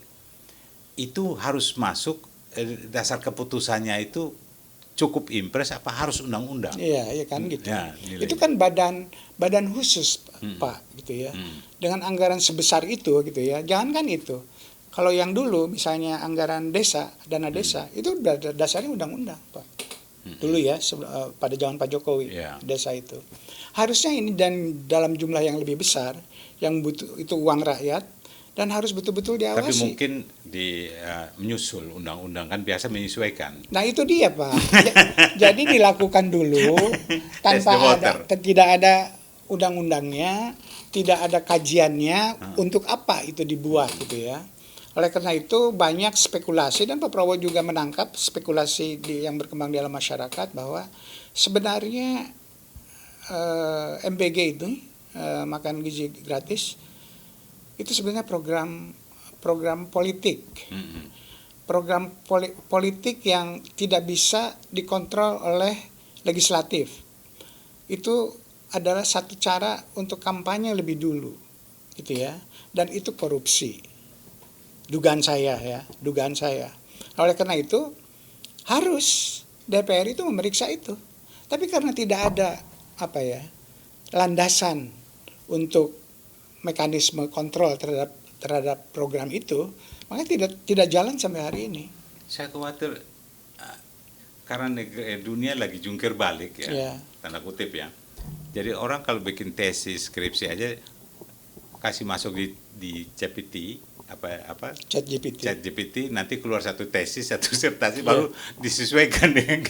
Itu harus masuk, dasar keputusannya itu cukup impres apa harus undang-undang? Iya kan gitu. Itu kan badan khusus, Pak, gitu ya. Dengan anggaran sebesar itu gitu ya. Jangan kan itu. Kalau yang dulu misalnya anggaran desa, dana desa, itu dasarnya undang-undang, Pak. Dulu ya, pada zaman Pak Jokowi, desa itu. Harusnya ini dan dalam jumlah yang lebih besar, yang butuh itu uang rakyat, dan harus betul-betul diawasi. Tapi mungkin menyusul undang-undang kan biasa menyesuaikan. Nah itu dia, Pak. Jadi dilakukan dulu tanpa tidak ada undang-undangnya, tidak ada kajiannya untuk apa itu dibuat gitu ya. Oleh karena itu banyak spekulasi dan Pak Prabowo juga menangkap spekulasi yang berkembang di dalam masyarakat bahwa sebenarnya MBG itu makan gizi gratis itu sebenarnya program politik. Program politik yang tidak bisa dikontrol oleh legislatif. Itu adalah satu cara untuk kampanye lebih dulu gitu ya. Dan itu korupsi. Dugaan saya. Oleh karena itu harus DPR itu memeriksa itu. Tapi karena tidak ada landasan untuk mekanisme kontrol terhadap program itu, maka tidak jalan sampai hari ini. Saya khawatir karena dunia lagi jungkir balik ya, tanda kutip ya. Jadi orang kalau bikin tesis skripsi aja kasih masuk di ChatGPT ChatGPT nanti keluar satu tesis, satu disertasi baru disesuaikan dengan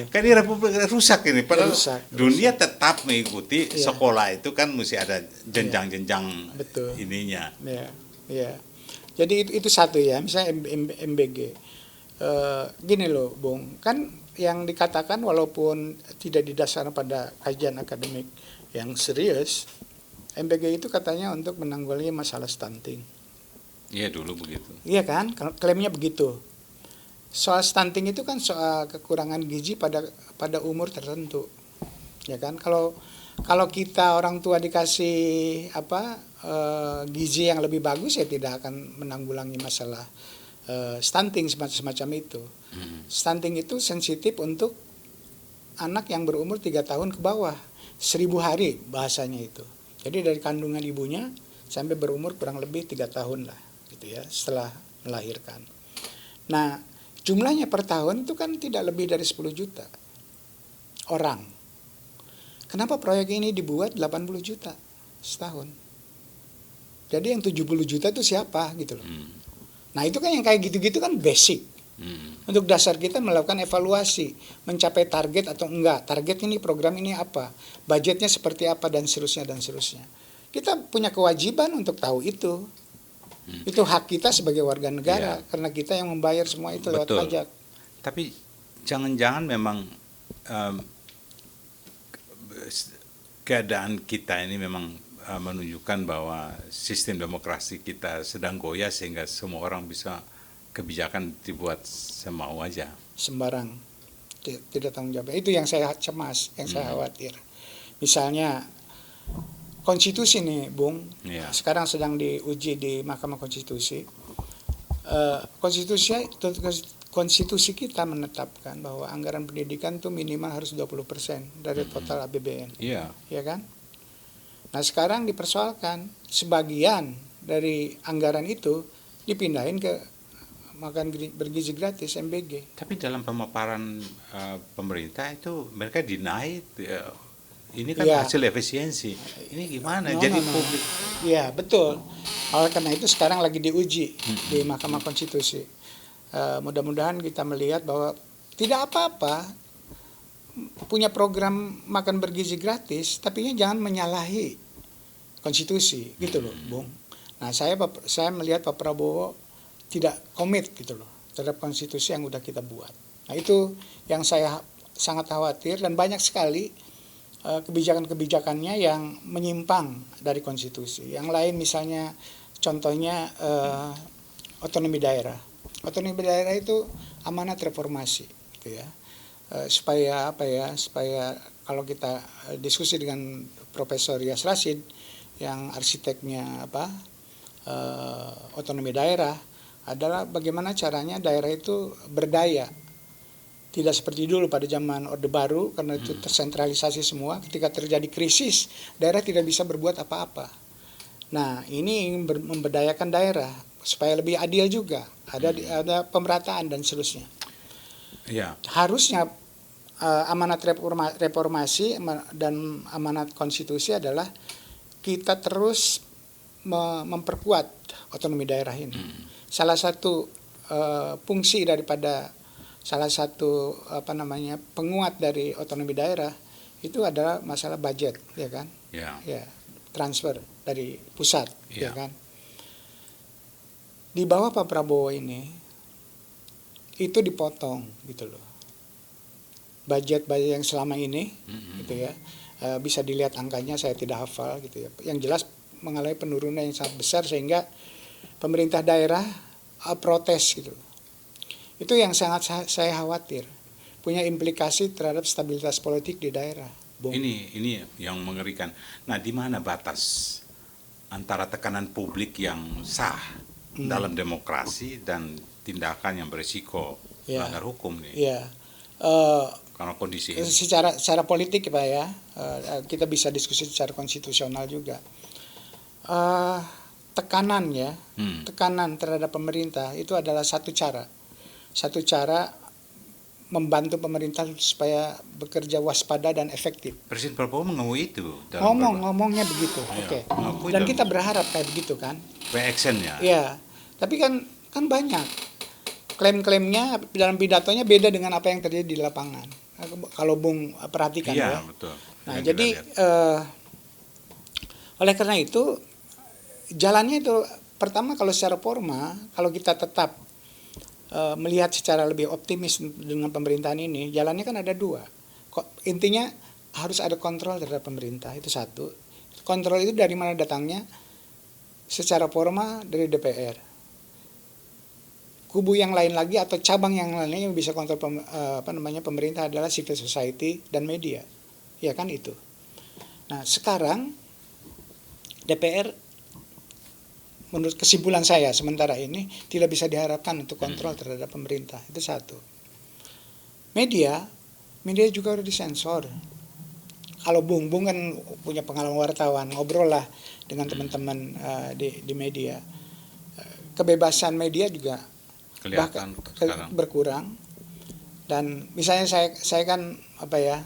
kan ini Republik rusak ini. Padahal dunia tetap mengikuti sekolah itu kan mesti ada jenjang-jenjang ininya. Jadi itu satu ya, misalnya MBG. Gini loh, Bung, kan yang dikatakan walaupun tidak didasarkan pada kajian akademik yang serius, MBG itu katanya untuk menanggulangi masalah stunting. Iya dulu begitu. Iya kan, klaimnya begitu. Soal stunting itu kan soal kekurangan gizi pada umur tertentu, ya kan? Kalau kita orang tua dikasih gizi yang lebih bagus ya tidak akan menanggulangi masalah stunting semacam itu. Stunting itu sensitif untuk anak yang berumur 3 tahun ke bawah. 1000 hari bahasanya itu. Jadi dari kandungan ibunya sampai berumur kurang lebih 3 tahun lah, gitu ya, setelah melahirkan. Nah, jumlahnya per tahun itu kan tidak lebih dari 10 juta orang. Kenapa proyek ini dibuat 80 juta setahun? Jadi yang 70 juta itu siapa gitu loh. Nah itu kan yang kayak gitu-gitu kan basic. Untuk dasar kita melakukan evaluasi, mencapai target atau enggak, target ini, program ini apa, budgetnya seperti apa, dan seterusnya dan seterusnya. Kita punya kewajiban untuk tahu itu. Itu hak kita sebagai warga negara, karena kita yang membayar semua itu lewat pajak. Tapi jangan-jangan memang keadaan kita ini memang menunjukkan bahwa sistem demokrasi kita sedang goyah sehingga semua orang bisa kebijakan dibuat semau aja. Sembarang, tidak tanggung jawab. Itu yang saya cemas, yang saya khawatir. Misalnya konstitusi nih, Bung, sekarang sedang diuji di Mahkamah Konstitusi. Konstitusi kita menetapkan bahwa anggaran pendidikan itu minimal harus 20% dari total APBN. Iya. Ya kan? Nah, sekarang dipersoalkan sebagian dari anggaran itu dipindahin ke makan bergizi gratis MBG. Tapi dalam pemaparan pemerintah itu mereka deny ini kan hasil efisiensi. Ini gimana? Publik. Iya, betul. Oleh karena itu sekarang lagi diuji di Mahkamah Konstitusi. Mudah-mudahan kita melihat bahwa tidak apa-apa punya program makan bergizi gratis, tapi jangan menyalahi konstitusi, gitu loh, Bung. Nah, saya melihat Pak Prabowo tidak komit gitu loh terhadap konstitusi yang udah kita buat. Nah, itu yang saya sangat khawatir, dan banyak sekali kebijakan-kebijakannya yang menyimpang dari konstitusi. Yang lain misalnya contohnya otonomi daerah. Otonomi daerah itu amanat reformasi, gitu ya. Supaya kalau kita diskusi dengan Profesor Yas Rashid yang arsiteknya otonomi daerah, adalah bagaimana caranya daerah itu berdaya. Tidak seperti dulu pada zaman Orde Baru, karena itu tersentralisasi semua. Ketika terjadi krisis, daerah tidak bisa berbuat apa-apa. Nah, ini memberdayakan daerah supaya lebih adil juga. Ada pemerataan dan seterusnya. Ya. Harusnya amanat reformasi dan amanat konstitusi adalah kita terus memperkuat otonomi daerah ini. Salah satu fungsi daripada penguat dari otonomi daerah itu adalah masalah budget, ya kan? Ya, transfer dari pusat, ya kan? Di bawah Pak Prabowo ini itu dipotong gitu loh. Budget yang selama ini gitu ya. Bisa dilihat angkanya, saya tidak hafal gitu ya. Yang jelas mengalami penurunan yang sangat besar sehingga pemerintah daerah protes gitu. Itu yang sangat saya khawatir, punya implikasi terhadap stabilitas politik di daerah. Bung. Ini yang mengerikan. Nah, di mana batas antara tekanan publik yang sah dalam demokrasi dan tindakan yang berisiko melanggar hukum nih? Iya. Karena kondisi ini. Secara politik Pak ya, kita bisa diskusi secara konstitusional juga. Tekanan terhadap pemerintah itu adalah satu cara membantu pemerintah supaya bekerja waspada dan efektif. Presiden Prabowo mengakui itu. Ngomongnya begitu, oke. Dan kita berharap kayak begitu kan. Reactionnya. Iya, tapi kan banyak klaim-klaimnya dalam pidatonya beda dengan apa yang terjadi di lapangan. Kalau Bung perhatikan ya. Betul. Nah, jadi oleh karena itu jalannya itu pertama kalau secara formal, kalau kita tetap melihat secara lebih optimis dengan pemerintahan ini, jalannya kan ada dua. Intinya harus ada kontrol terhadap pemerintah, itu satu. Kontrol itu dari mana datangnya? Secara formal dari DPR. Kubu yang lain lagi atau cabang yang lainnya yang bisa kontrol pemerintah adalah civil society dan media. Ya kan itu. Nah, sekarang DPR menurut kesimpulan saya sementara ini tidak bisa diharapkan untuk kontrol terhadap pemerintah. Itu satu. Media juga harus disensor. kalau Bung kan punya pengalaman wartawan, ngobrol lah dengan teman-teman di media. Kebebasan media juga Kelihatan sekarang. berkurang. Dan misalnya saya kan apa ya,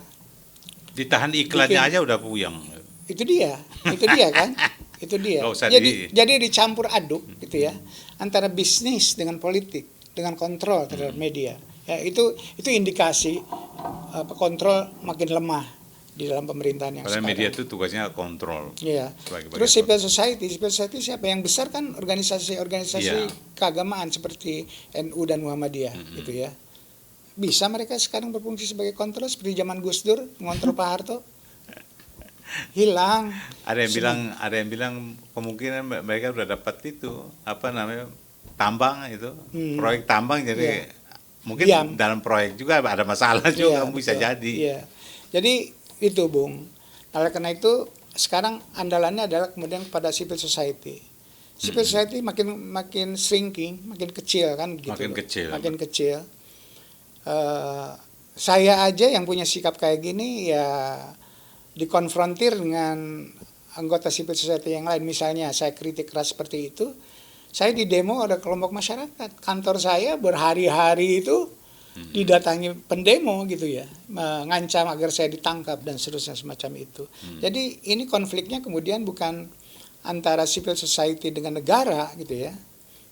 Ditahan iklannya aja udah puyeng. itu dia kan, itu dia. Nggak usah Jadi dicampur aduk gitu ya, antara bisnis dengan politik, dengan kontrol terhadap media. Ya, itu indikasi kontrol makin lemah di dalam pemerintahan yang Padahal sekarang. media itu tugasnya kontrol. Iya. Sebagai Terus bagian civil society siapa yang besar kan organisasi-organisasi Iya. keagamaan seperti NU dan Muhammadiyah gitu ya. Bisa mereka sekarang berfungsi sebagai kontrol seperti zaman Gus Dur mengontrol Pak Harto? Hilang. Ada yang bilang kemungkinan mereka udah dapat itu apa namanya tambang itu, proyek tambang, jadi mungkin Diam. dalam proyek juga ada masalah juga, Iya, bisa betul. jadi. Iya. Jadi itu Bung. Oleh karena itu sekarang andalannya adalah kemudian kepada civil society. Civil society makin shrinking, makin kecil kan gitu. Makin kecil. Makin kecil. Saya aja yang punya sikap kayak gini ya dikonfrontir dengan anggota civil society yang lain. Misalnya saya kritik keras seperti itu, saya di demo ada kelompok masyarakat. Kantor saya berhari-hari itu didatangi pendemo gitu ya, mengancam agar saya ditangkap dan seterusnya semacam itu. Jadi ini konfliknya kemudian bukan antara civil society dengan negara gitu ya,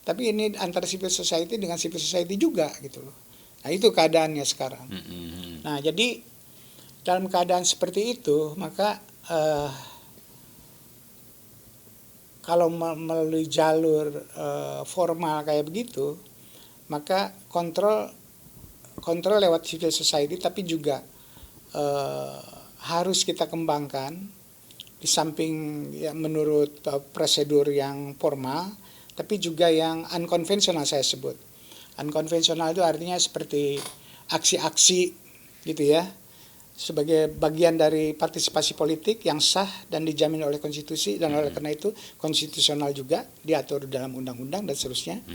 tapi ini antara civil society dengan civil society juga gitu loh. Nah itu keadaannya sekarang. Nah jadi dalam keadaan seperti itu maka kalau melalui jalur formal kayak begitu, maka kontrol lewat civil society, tapi juga harus kita kembangkan di samping ya, menurut prosedur yang formal, tapi juga yang unkonvensional saya sebut. Unkonvensional itu artinya seperti aksi-aksi gitu ya, sebagai bagian dari partisipasi politik yang sah dan dijamin oleh konstitusi, dan oleh karena itu konstitusional juga, diatur dalam undang-undang dan seterusnya.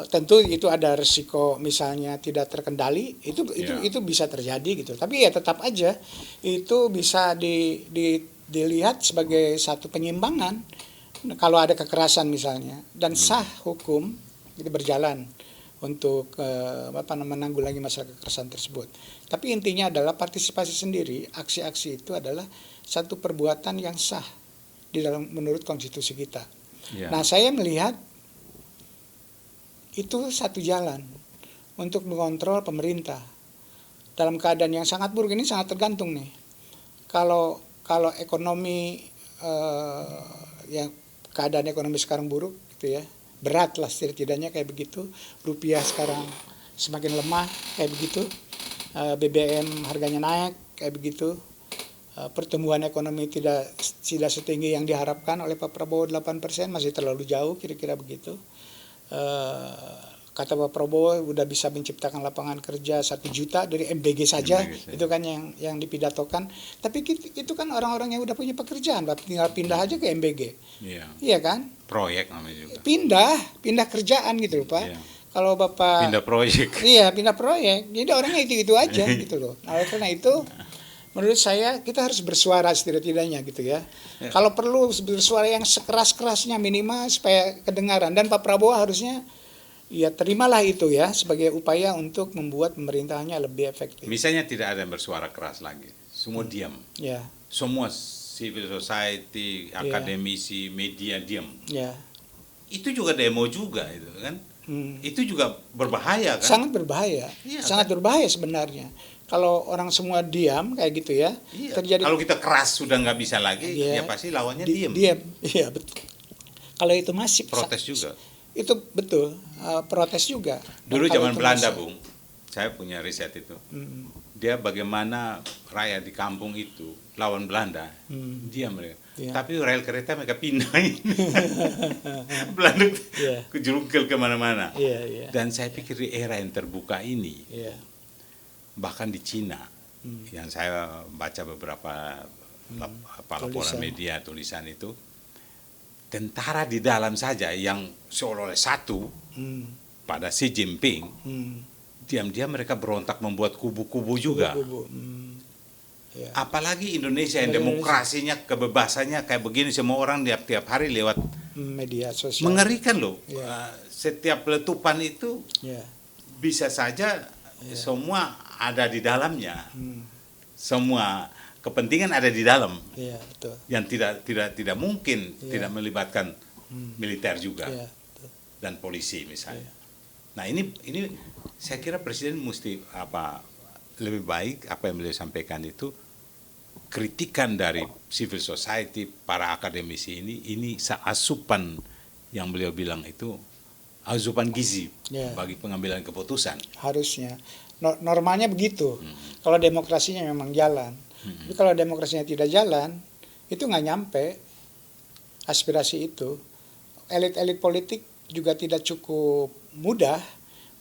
Tentu itu ada resiko misalnya tidak terkendali, itu bisa terjadi gitu. Tapi ya tetap aja itu bisa dilihat sebagai satu penyimbangan kalau ada kekerasan misalnya, dan sah hukum itu berjalan untuk menanggulangi masalah kekerasan tersebut. Tapi intinya adalah partisipasi sendiri, aksi-aksi itu adalah satu perbuatan yang sah di dalam menurut konstitusi kita. Nah, saya melihat itu satu jalan untuk mengontrol pemerintah dalam keadaan yang sangat buruk ini. Sangat tergantung nih. Kalau ekonomi yang keadaan ekonomi sekarang buruk gitu ya, berat lah setidaknya kayak begitu. Rupiah sekarang semakin lemah kayak begitu. BBM harganya naik kayak begitu. Pertumbuhan ekonomi tidak setinggi yang diharapkan oleh Pak Prabowo 8%, masih terlalu jauh kira-kira begitu. Kata Pak Prabowo udah bisa menciptakan lapangan kerja 1 juta dari MBG saja, itu kan yang dipidatokan. Tapi itu kan orang-orang yang udah punya pekerjaan, tinggal pindah aja ke MBG. Iya kan? Proyek namanya juga. Pindah kerjaan gitu loh Pak. Iya. Kalau Bapak Pindah proyek. Iya, pindah proyek. Jadi orangnya itu aja gitu loh. Nah, oleh karena itu menurut saya kita harus bersuara setidak-tidaknya gitu ya. Kalau perlu bersuara yang sekeras-kerasnya minimal supaya kedengaran, dan Pak Prabowo harusnya ya terimalah itu ya sebagai upaya untuk membuat pemerintahannya lebih efektif. Misalnya tidak ada yang bersuara keras lagi, semua diam. Ya. Semua civil society, akademisi, media diam. Ya. Itu juga demo juga itu kan. Itu juga berbahaya kan? Sangat berbahaya. Iya, sangat berbahaya sebenarnya. Kalau orang semua diam kayak gitu ya, terjadi. Kalau kita keras sudah nggak bisa lagi, ya pasti lawannya diam. Iya betul. Kalau itu masih protes juga. Itu betul, protes juga. Dulu zaman Belanda, Bung, saya punya riset itu. Dia bagaimana rakyat di kampung itu lawan Belanda, diam mereka. Tapi rel kereta mereka pindahin. Belanda kejurungkel kemana-mana. Dan saya pikir di era yang terbuka ini, bahkan di Cina, yang saya baca beberapa laporan media, tulisan itu, tentara di dalam saja yang seolah-olah satu pada Xi Jinping, diam-diam mereka berontak membuat kubu-kubu juga. Ya. Apalagi Indonesia yang Indonesia. demokrasinya, kebebasannya kayak begini, semua orang tiap hari lewat, Media sosial. mengerikan loh. Ya. Setiap letupan itu Ya. bisa saja semua ada di dalamnya. Semua kepentingan ada di dalam, Iya, betul. yang tidak mungkin Iya. tidak melibatkan militer juga Iya, betul. dan polisi misalnya. Nah, ini saya kira presiden mesti lebih baik apa yang beliau sampaikan itu, kritikan dari civil society, para akademisi ini asupan yang beliau bilang itu asupan gizi Ya. bagi pengambilan keputusan. Harusnya. Normalnya begitu. Kalau demokrasinya memang jalan. Tapi kalau demokrasinya tidak jalan, itu nggak nyampe aspirasi itu. Elit-elit politik juga tidak cukup mudah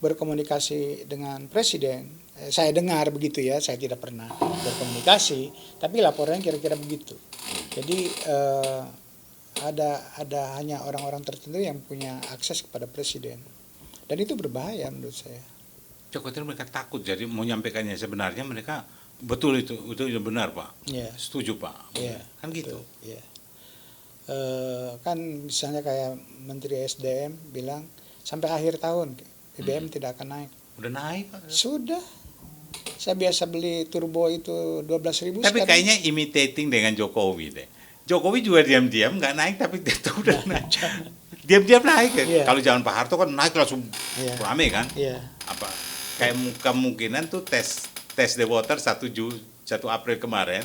berkomunikasi dengan presiden. Saya dengar begitu ya, saya tidak pernah berkomunikasi, tapi laporannya kira-kira begitu. Jadi ada hanya orang-orang tertentu yang punya akses kepada presiden, dan itu berbahaya menurut saya. Khawatir mereka takut, jadi mau nyampaikannya sebenarnya mereka betul itu benar Pak, Ya. setuju Pak, Iya, kan gitu. Ya. Kan misalnya kayak Menteri SDM bilang sampai akhir tahun BBM tidak akan naik. Udah naik Pak. Sudah. Saya biasa beli turbo itu 12.000. Tapi kayaknya imitating dengan Jokowi deh. Jokowi juga diam-diam nggak naik, tapi dia tuh udah naik. Diam-diam naik. Iya. Kalau zaman Pak Harto kan naik langsung Iya. rame kan. Iya. Apa kayak kemungkinan tuh tes the water 1 April kemarin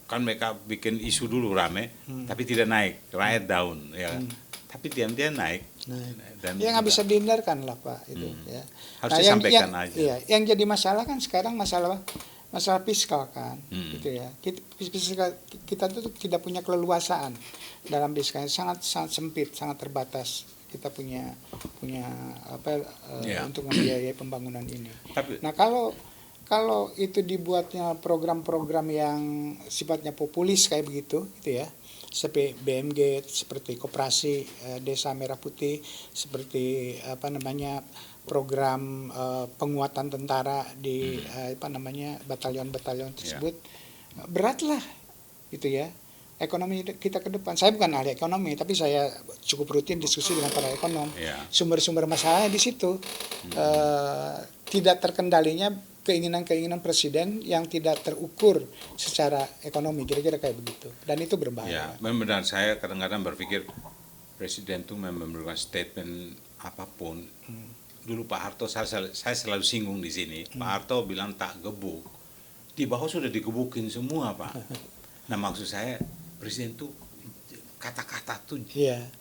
kan mereka bikin isu dulu rame, tapi tidak naik, rakyat down ya. Tapi diam-diam naik. Dan Ya nggak bisa dihindarkan lah Pak itu ya. Harus disampaikan aja. Iya, yang jadi masalah kan sekarang masalah fiskal kan, gitu ya. Kita tuh tidak punya keleluasaan dalam fiskal, sangat sempit, sangat terbatas. Kita punya untuk membiayai pembangunan ini. Nah kalau itu dibuatnya program-program yang sifatnya populis kayak begitu, gitu ya. Seperti BMG, seperti Koperasi Desa Merah Putih, seperti program penguatan tentara di batalion-batalion tersebut, beratlah gitu ya ekonomi kita ke depan. Saya bukan ahli ekonomi, tapi saya cukup rutin diskusi dengan para ekonom. Sumber-sumber masalahnya di situ. Tidak terkendalinya keinginan presiden yang tidak terukur secara ekonomi, kira-kira kayak begitu, dan itu berbahaya. Ya, benar. Saya kadang-kadang berpikir presiden itu memberikan statement apapun. Dulu Pak Harto, saya selalu singgung di sini. Pak Harto bilang tak gebuk, di bawah sudah digebukin semua Pak. Nah maksud saya presiden tuh kata-kata tuh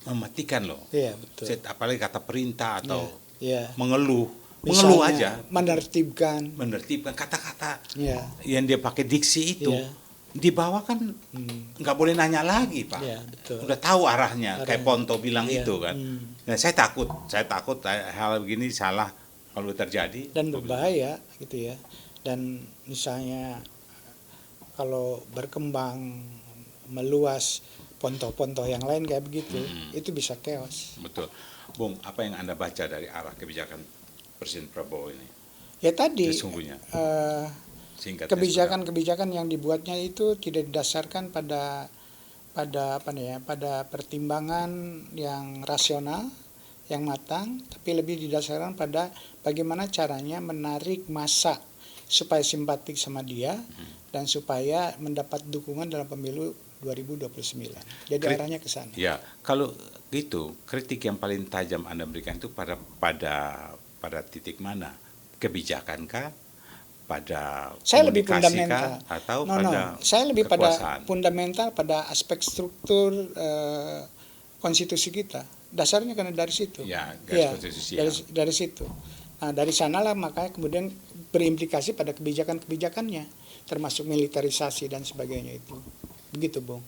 mematikan loh. Iya, betul. Apalagi kata perintah atau Iya. mengeluh Misalnya, aja, menertibkan kata-kata ya. yang dia pakai diksi itu di bawah kan nggak boleh nanya lagi Pak, betul. Udah tahu arahnya, kayak Ponto bilang itu kan. Nah, saya takut hal begini salah kalau terjadi dan berbahaya gitu ya. Dan misalnya kalau berkembang meluas ponto-ponto yang lain kayak begitu, itu bisa chaos. Betul, Bung. Apa yang Anda baca dari arah kebijakan Presiden Prabowo ini? Ya tadi sesungguhnya kebijakan yang dibuatnya itu tidak didasarkan pada pertimbangan yang rasional, yang matang, tapi lebih didasarkan pada bagaimana caranya menarik massa supaya simpatik sama dia dan supaya mendapat dukungan dalam pemilu 2029. Jadi arahnya ke sana. Ya, kalau gitu kritik yang paling tajam Anda berikan itu pada titik mana? Kebijakan pada saya lebih komunikasi fundamental atau pada saya lebih kekuasaan? pada fundamental, pada aspek struktur konstitusi kita. Dasarnya karena dari situ. Ya, konstitusi. Dari situ. Nah, dari sanalah makanya kemudian berimplikasi pada kebijakannya, termasuk militerisasi dan sebagainya itu. Begitu, Bung.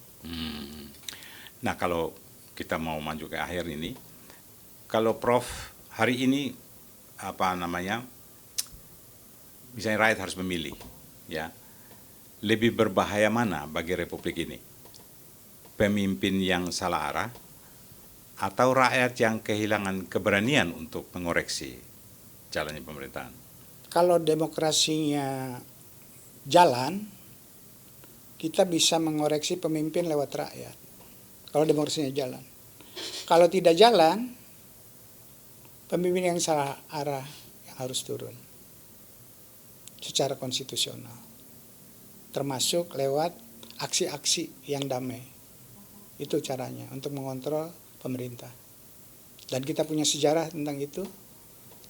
Nah, kalau kita mau maju ke akhir ini, kalau Prof hari ini misalnya rakyat harus memilih, ya, lebih berbahaya mana bagi Republik ini? Pemimpin yang salah arah atau rakyat yang kehilangan keberanian untuk mengoreksi jalannya pemerintahan? Kalau demokrasinya jalan, kita bisa mengoreksi pemimpin lewat rakyat. Kalau demokrasinya jalan. Kalau tidak jalan, pemimpin yang salah arah yang harus turun secara konstitusional, termasuk lewat aksi-aksi yang damai. Itu caranya untuk mengontrol pemerintah. Dan kita punya sejarah tentang itu.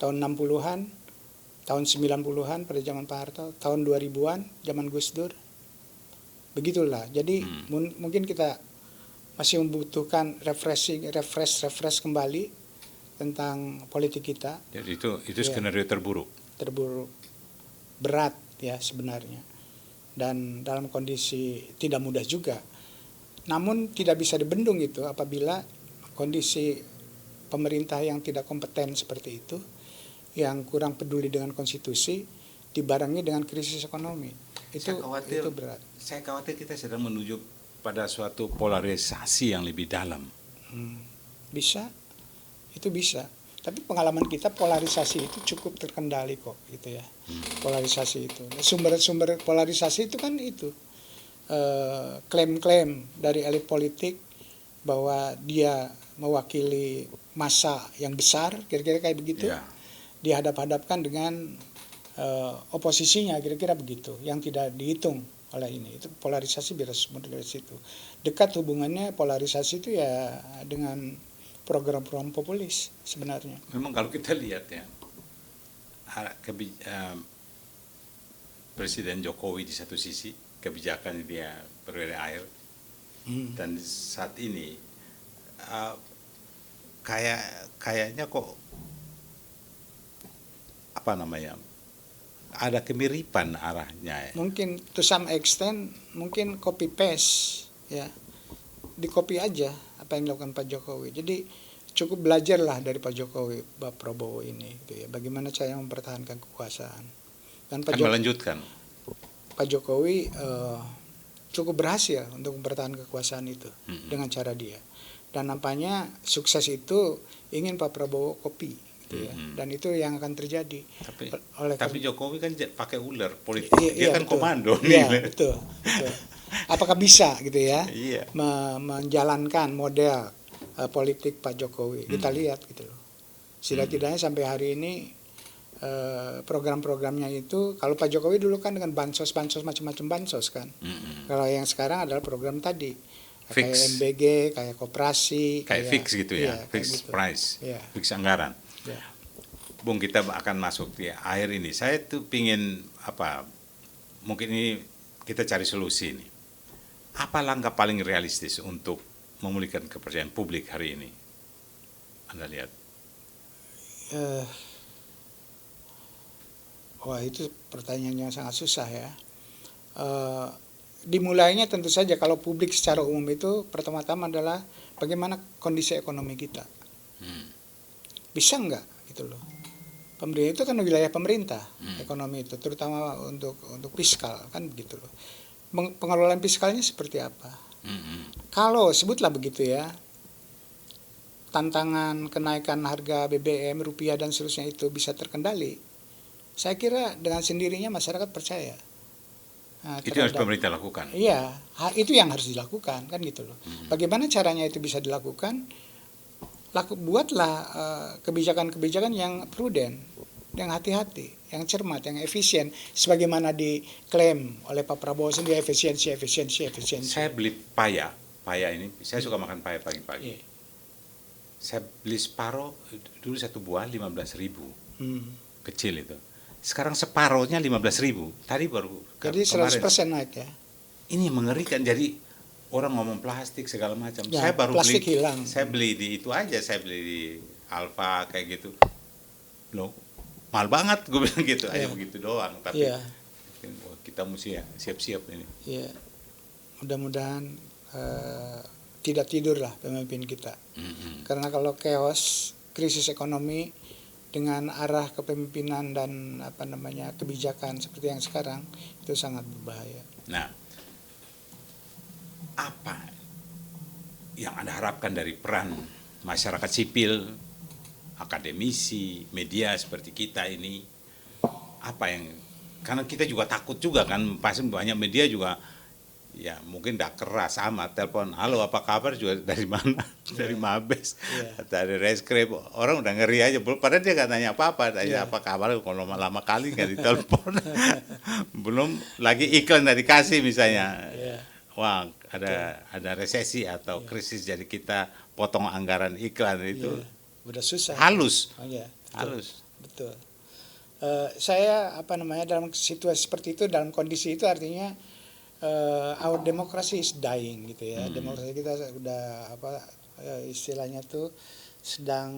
Tahun 60-an, tahun 90-an pada zaman Pak Harto, tahun 2000-an zaman Gus Dur. Begitulah. Jadi mungkin kita masih membutuhkan refresh kembali tentang politik kita. Jadi itu skenario terburuk. Terburuk, berat ya sebenarnya. Dan dalam kondisi tidak mudah juga. Namun tidak bisa dibendung itu apabila kondisi pemerintah yang tidak kompeten seperti itu, yang kurang peduli dengan konstitusi, dibarengi dengan krisis ekonomi. Itu berat. Saya khawatir kita sedang menuju pada suatu polarisasi yang lebih dalam. Bisa, itu bisa. Tapi pengalaman kita polarisasi itu cukup terkendali kok, gitu ya. Polarisasi itu, sumber polarisasi itu kan itu klaim-klaim dari elit politik bahwa dia mewakili massa yang besar, kira-kira kayak begitu. Yeah. Dihadap-hadapkan dengan oposisinya, kira-kira begitu, yang tidak dihitung oleh ini. Itu polarisasi biasa dari situ. Dekat hubungannya polarisasi itu ya dengan program-program populis sebenarnya. Memang kalau kita lihat ya, Presiden Jokowi di satu sisi kebijakan dia berbeda air, dan saat ini kayaknya kok apa namanya, ada kemiripan arahnya ya. Mungkin to some extent mungkin copy paste ya, di copy aja apa yang dilakukan Pak Jokowi. Jadi cukup belajarlah dari Pak Jokowi, Pak Prabowo ini gitu ya, bagaimana cara mempertahankan kekuasaan. Dan melanjutkan Pak Jokowi cukup berhasil untuk mempertahankan kekuasaan itu dengan cara dia. Dan nampaknya sukses itu ingin Pak Prabowo copy gitu ya. Dan itu yang akan terjadi. Tapi Jokowi kan pakai ular politik. Dia kan betul. Komando nih. Iya, betul. Apakah bisa gitu ya? Iya. Menjalankan model politik Pak Jokowi. Kita lihat gitu loh. Setidaknya sampai hari ini program-programnya itu, kalau Pak Jokowi dulu kan dengan bansos macam-macam bansos kan. Kalau yang sekarang adalah program tadi fix. Kayak MBG, kayak koperasi, kayak fix gitu ya, fix gitu. price, ya. Fix anggaran. Ya. Bung, kita akan masuk di akhir ini. Saya tuh pingin mungkin ini kita cari solusi ini. Apa langkah paling realistis untuk memulihkan kepercayaan publik hari ini? Anda lihat? Wah, itu pertanyaan yang sangat susah ya. Dimulainya tentu saja kalau publik secara umum itu pertama-tama adalah bagaimana kondisi ekonomi kita. Bisa enggak gitu loh. Pemerintah itu kan wilayah pemerintah, ekonomi itu terutama untuk fiskal kan begitu loh. Pengelolaan fiskalnya seperti apa? Kalau sebutlah begitu ya, tantangan kenaikan harga BBM, rupiah dan seterusnya itu bisa terkendali, saya kira dengan sendirinya masyarakat percaya. Nah, itu harus pemerintah lakukan. Iya, itu yang harus dilakukan kan gitu loh. Bagaimana caranya itu bisa dilakukan? Buatlah kebijakan-kebijakan yang prudent, yang hati-hati, yang cermat, yang efisien, sebagaimana diklaim oleh Pak Prabowo sendiri, efisiensi. Saya beli paya ini, saya suka makan paya pagi-pagi. Iya. Saya beli separuh dulu, satu buah 15.000, kecil itu. Sekarang separohnya 15.000. Tadi baru. Jadi 100% naik ya. Ini mengerikan. Jadi orang ngomong plastik segala macam. Ya, saya baru plastik beli. hilang. Saya beli di itu aja. Saya beli di Alfa kayak gitu. Loh, mahal banget gue bilang gitu. Aja begitu doang. Tapi kita mesti siap-siap ini. Iya. Mudah-mudahan tidak tidurlah pemimpin kita. Karena kalau chaos, krisis ekonomi dengan arah kepemimpinan dan kebijakan seperti yang sekarang itu sangat berbahaya. Nah, apa yang Anda harapkan dari peran masyarakat sipil, akademisi, media seperti kita ini? Apa yang karena kita juga takut juga kan, pasti banyak media juga ya mungkin tidak keras amat telepon, halo apa kabar juga dari mana, dari Mabes, dari Reskrim, orang udah ngeri aja, padahal dia nggak tanya apa-apa, tanya apa kabar, kalau lama kali nggak ditelepon, belum lagi iklan dari kasih misalnya, wah ada resesi atau krisis jadi kita potong anggaran iklan itu, udah susah, halus, betul, halus, betul. Saya dalam situasi seperti itu, dalam kondisi itu artinya our democracy is dying gitu ya. Demokrasi kita udah istilahnya tuh sedang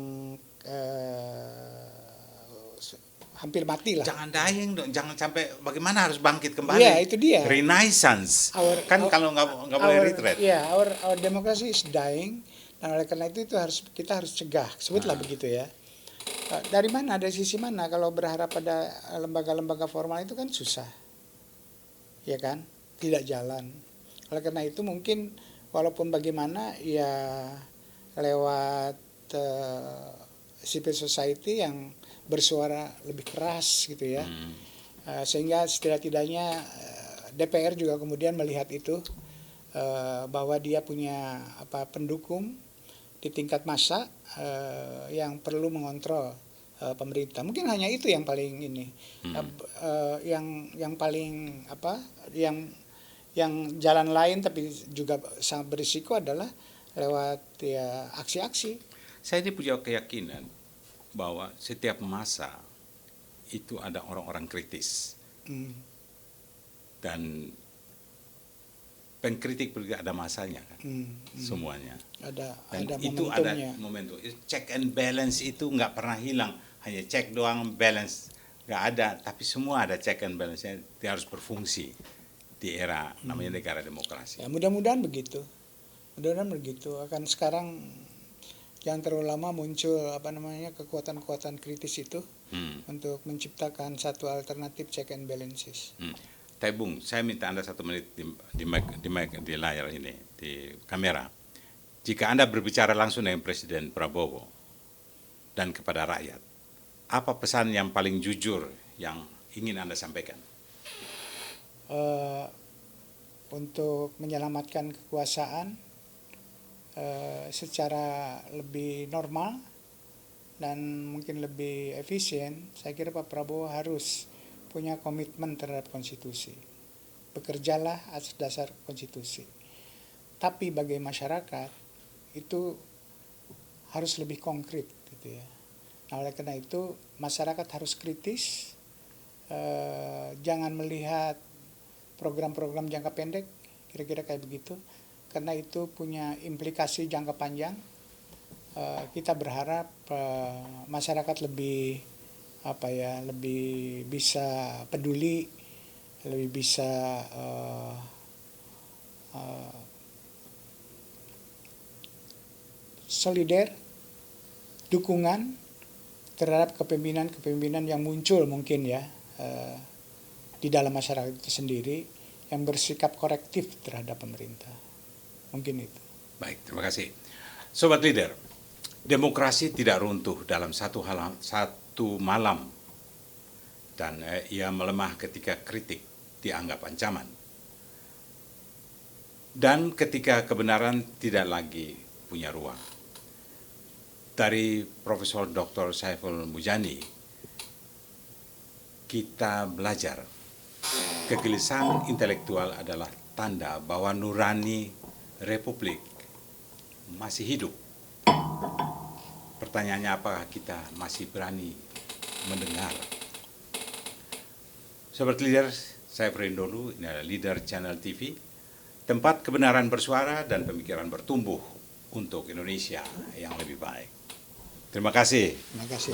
hampir mati lah. Jangan dying dong, jangan sampai bagaimana harus bangkit kembali. Iya, itu dia. Renaissance. Kalau nggak boleh retreat. Iya, our democracy is dying, dan oleh karena itu kita harus cegah, sebutlah begitu ya. Dari mana, dari sisi mana? Kalau berharap pada lembaga-lembaga formal itu kan susah, ya kan, tidak jalan. Oleh karena itu mungkin walaupun bagaimana ya lewat civil society yang bersuara lebih keras gitu ya, sehingga setidak-tidaknya DPR juga kemudian melihat itu, bahwa dia punya pendukung di tingkat massa yang perlu mengontrol pemerintah. Mungkin hanya itu yang paling ini, yang paling yang jalan lain tapi juga sangat berisiko adalah lewat ya aksi-aksi. Saya ini punya keyakinan bahwa setiap masa itu ada orang-orang kritis, dan pengkritik juga ada masanya kan, semuanya. Dan itu ada momentum. Check and balance itu nggak pernah hilang, hanya cek doang, balance nggak ada, tapi semua ada check and balance-nya, dia harus berfungsi di era namanya negara demokrasi. Ya, mudah-mudahan begitu. Akan sekarang jangan terlalu lama muncul kekuatan-kekuatan kritis itu untuk menciptakan satu alternatif check and balances. Tapi Bung, saya minta Anda 1 menit di layar ini, di kamera. Jika Anda berbicara langsung dengan Presiden Prabowo dan kepada rakyat, apa pesan yang paling jujur yang ingin Anda sampaikan? Untuk menyelamatkan kekuasaan secara lebih normal dan mungkin lebih efisien, saya kira Pak Prabowo harus punya komitmen terhadap konstitusi. Bekerjalah atas dasar konstitusi. Tapi bagi masyarakat itu harus lebih konkret gitu ya. Nah, oleh karena itu masyarakat harus kritis, jangan melihat program-program jangka pendek, kira-kira kayak begitu, karena itu punya implikasi jangka panjang. Kita berharap masyarakat lebih bisa peduli, lebih bisa solider, dukungan terhadap kepemimpinan yang muncul mungkin ya di dalam masyarakat itu sendiri, yang bersikap korektif terhadap pemerintah. Mungkin itu. Baik, terima kasih. Sobat Leader, demokrasi tidak runtuh dalam satu malam, dan ia melemah ketika kritik dianggap ancaman, dan ketika kebenaran tidak lagi punya ruang. Dari Profesor Dr. Saiful Mujani, kita belajar kegelisahan intelektual adalah tanda bahwa nurani Republik masih hidup. Pertanyaannya, apakah kita masih berani mendengar? Sobat Leader, saya Frendolu, ini adalah Leader Channel TV, tempat kebenaran bersuara dan pemikiran bertumbuh untuk Indonesia yang lebih baik. Terima kasih. Terima kasih.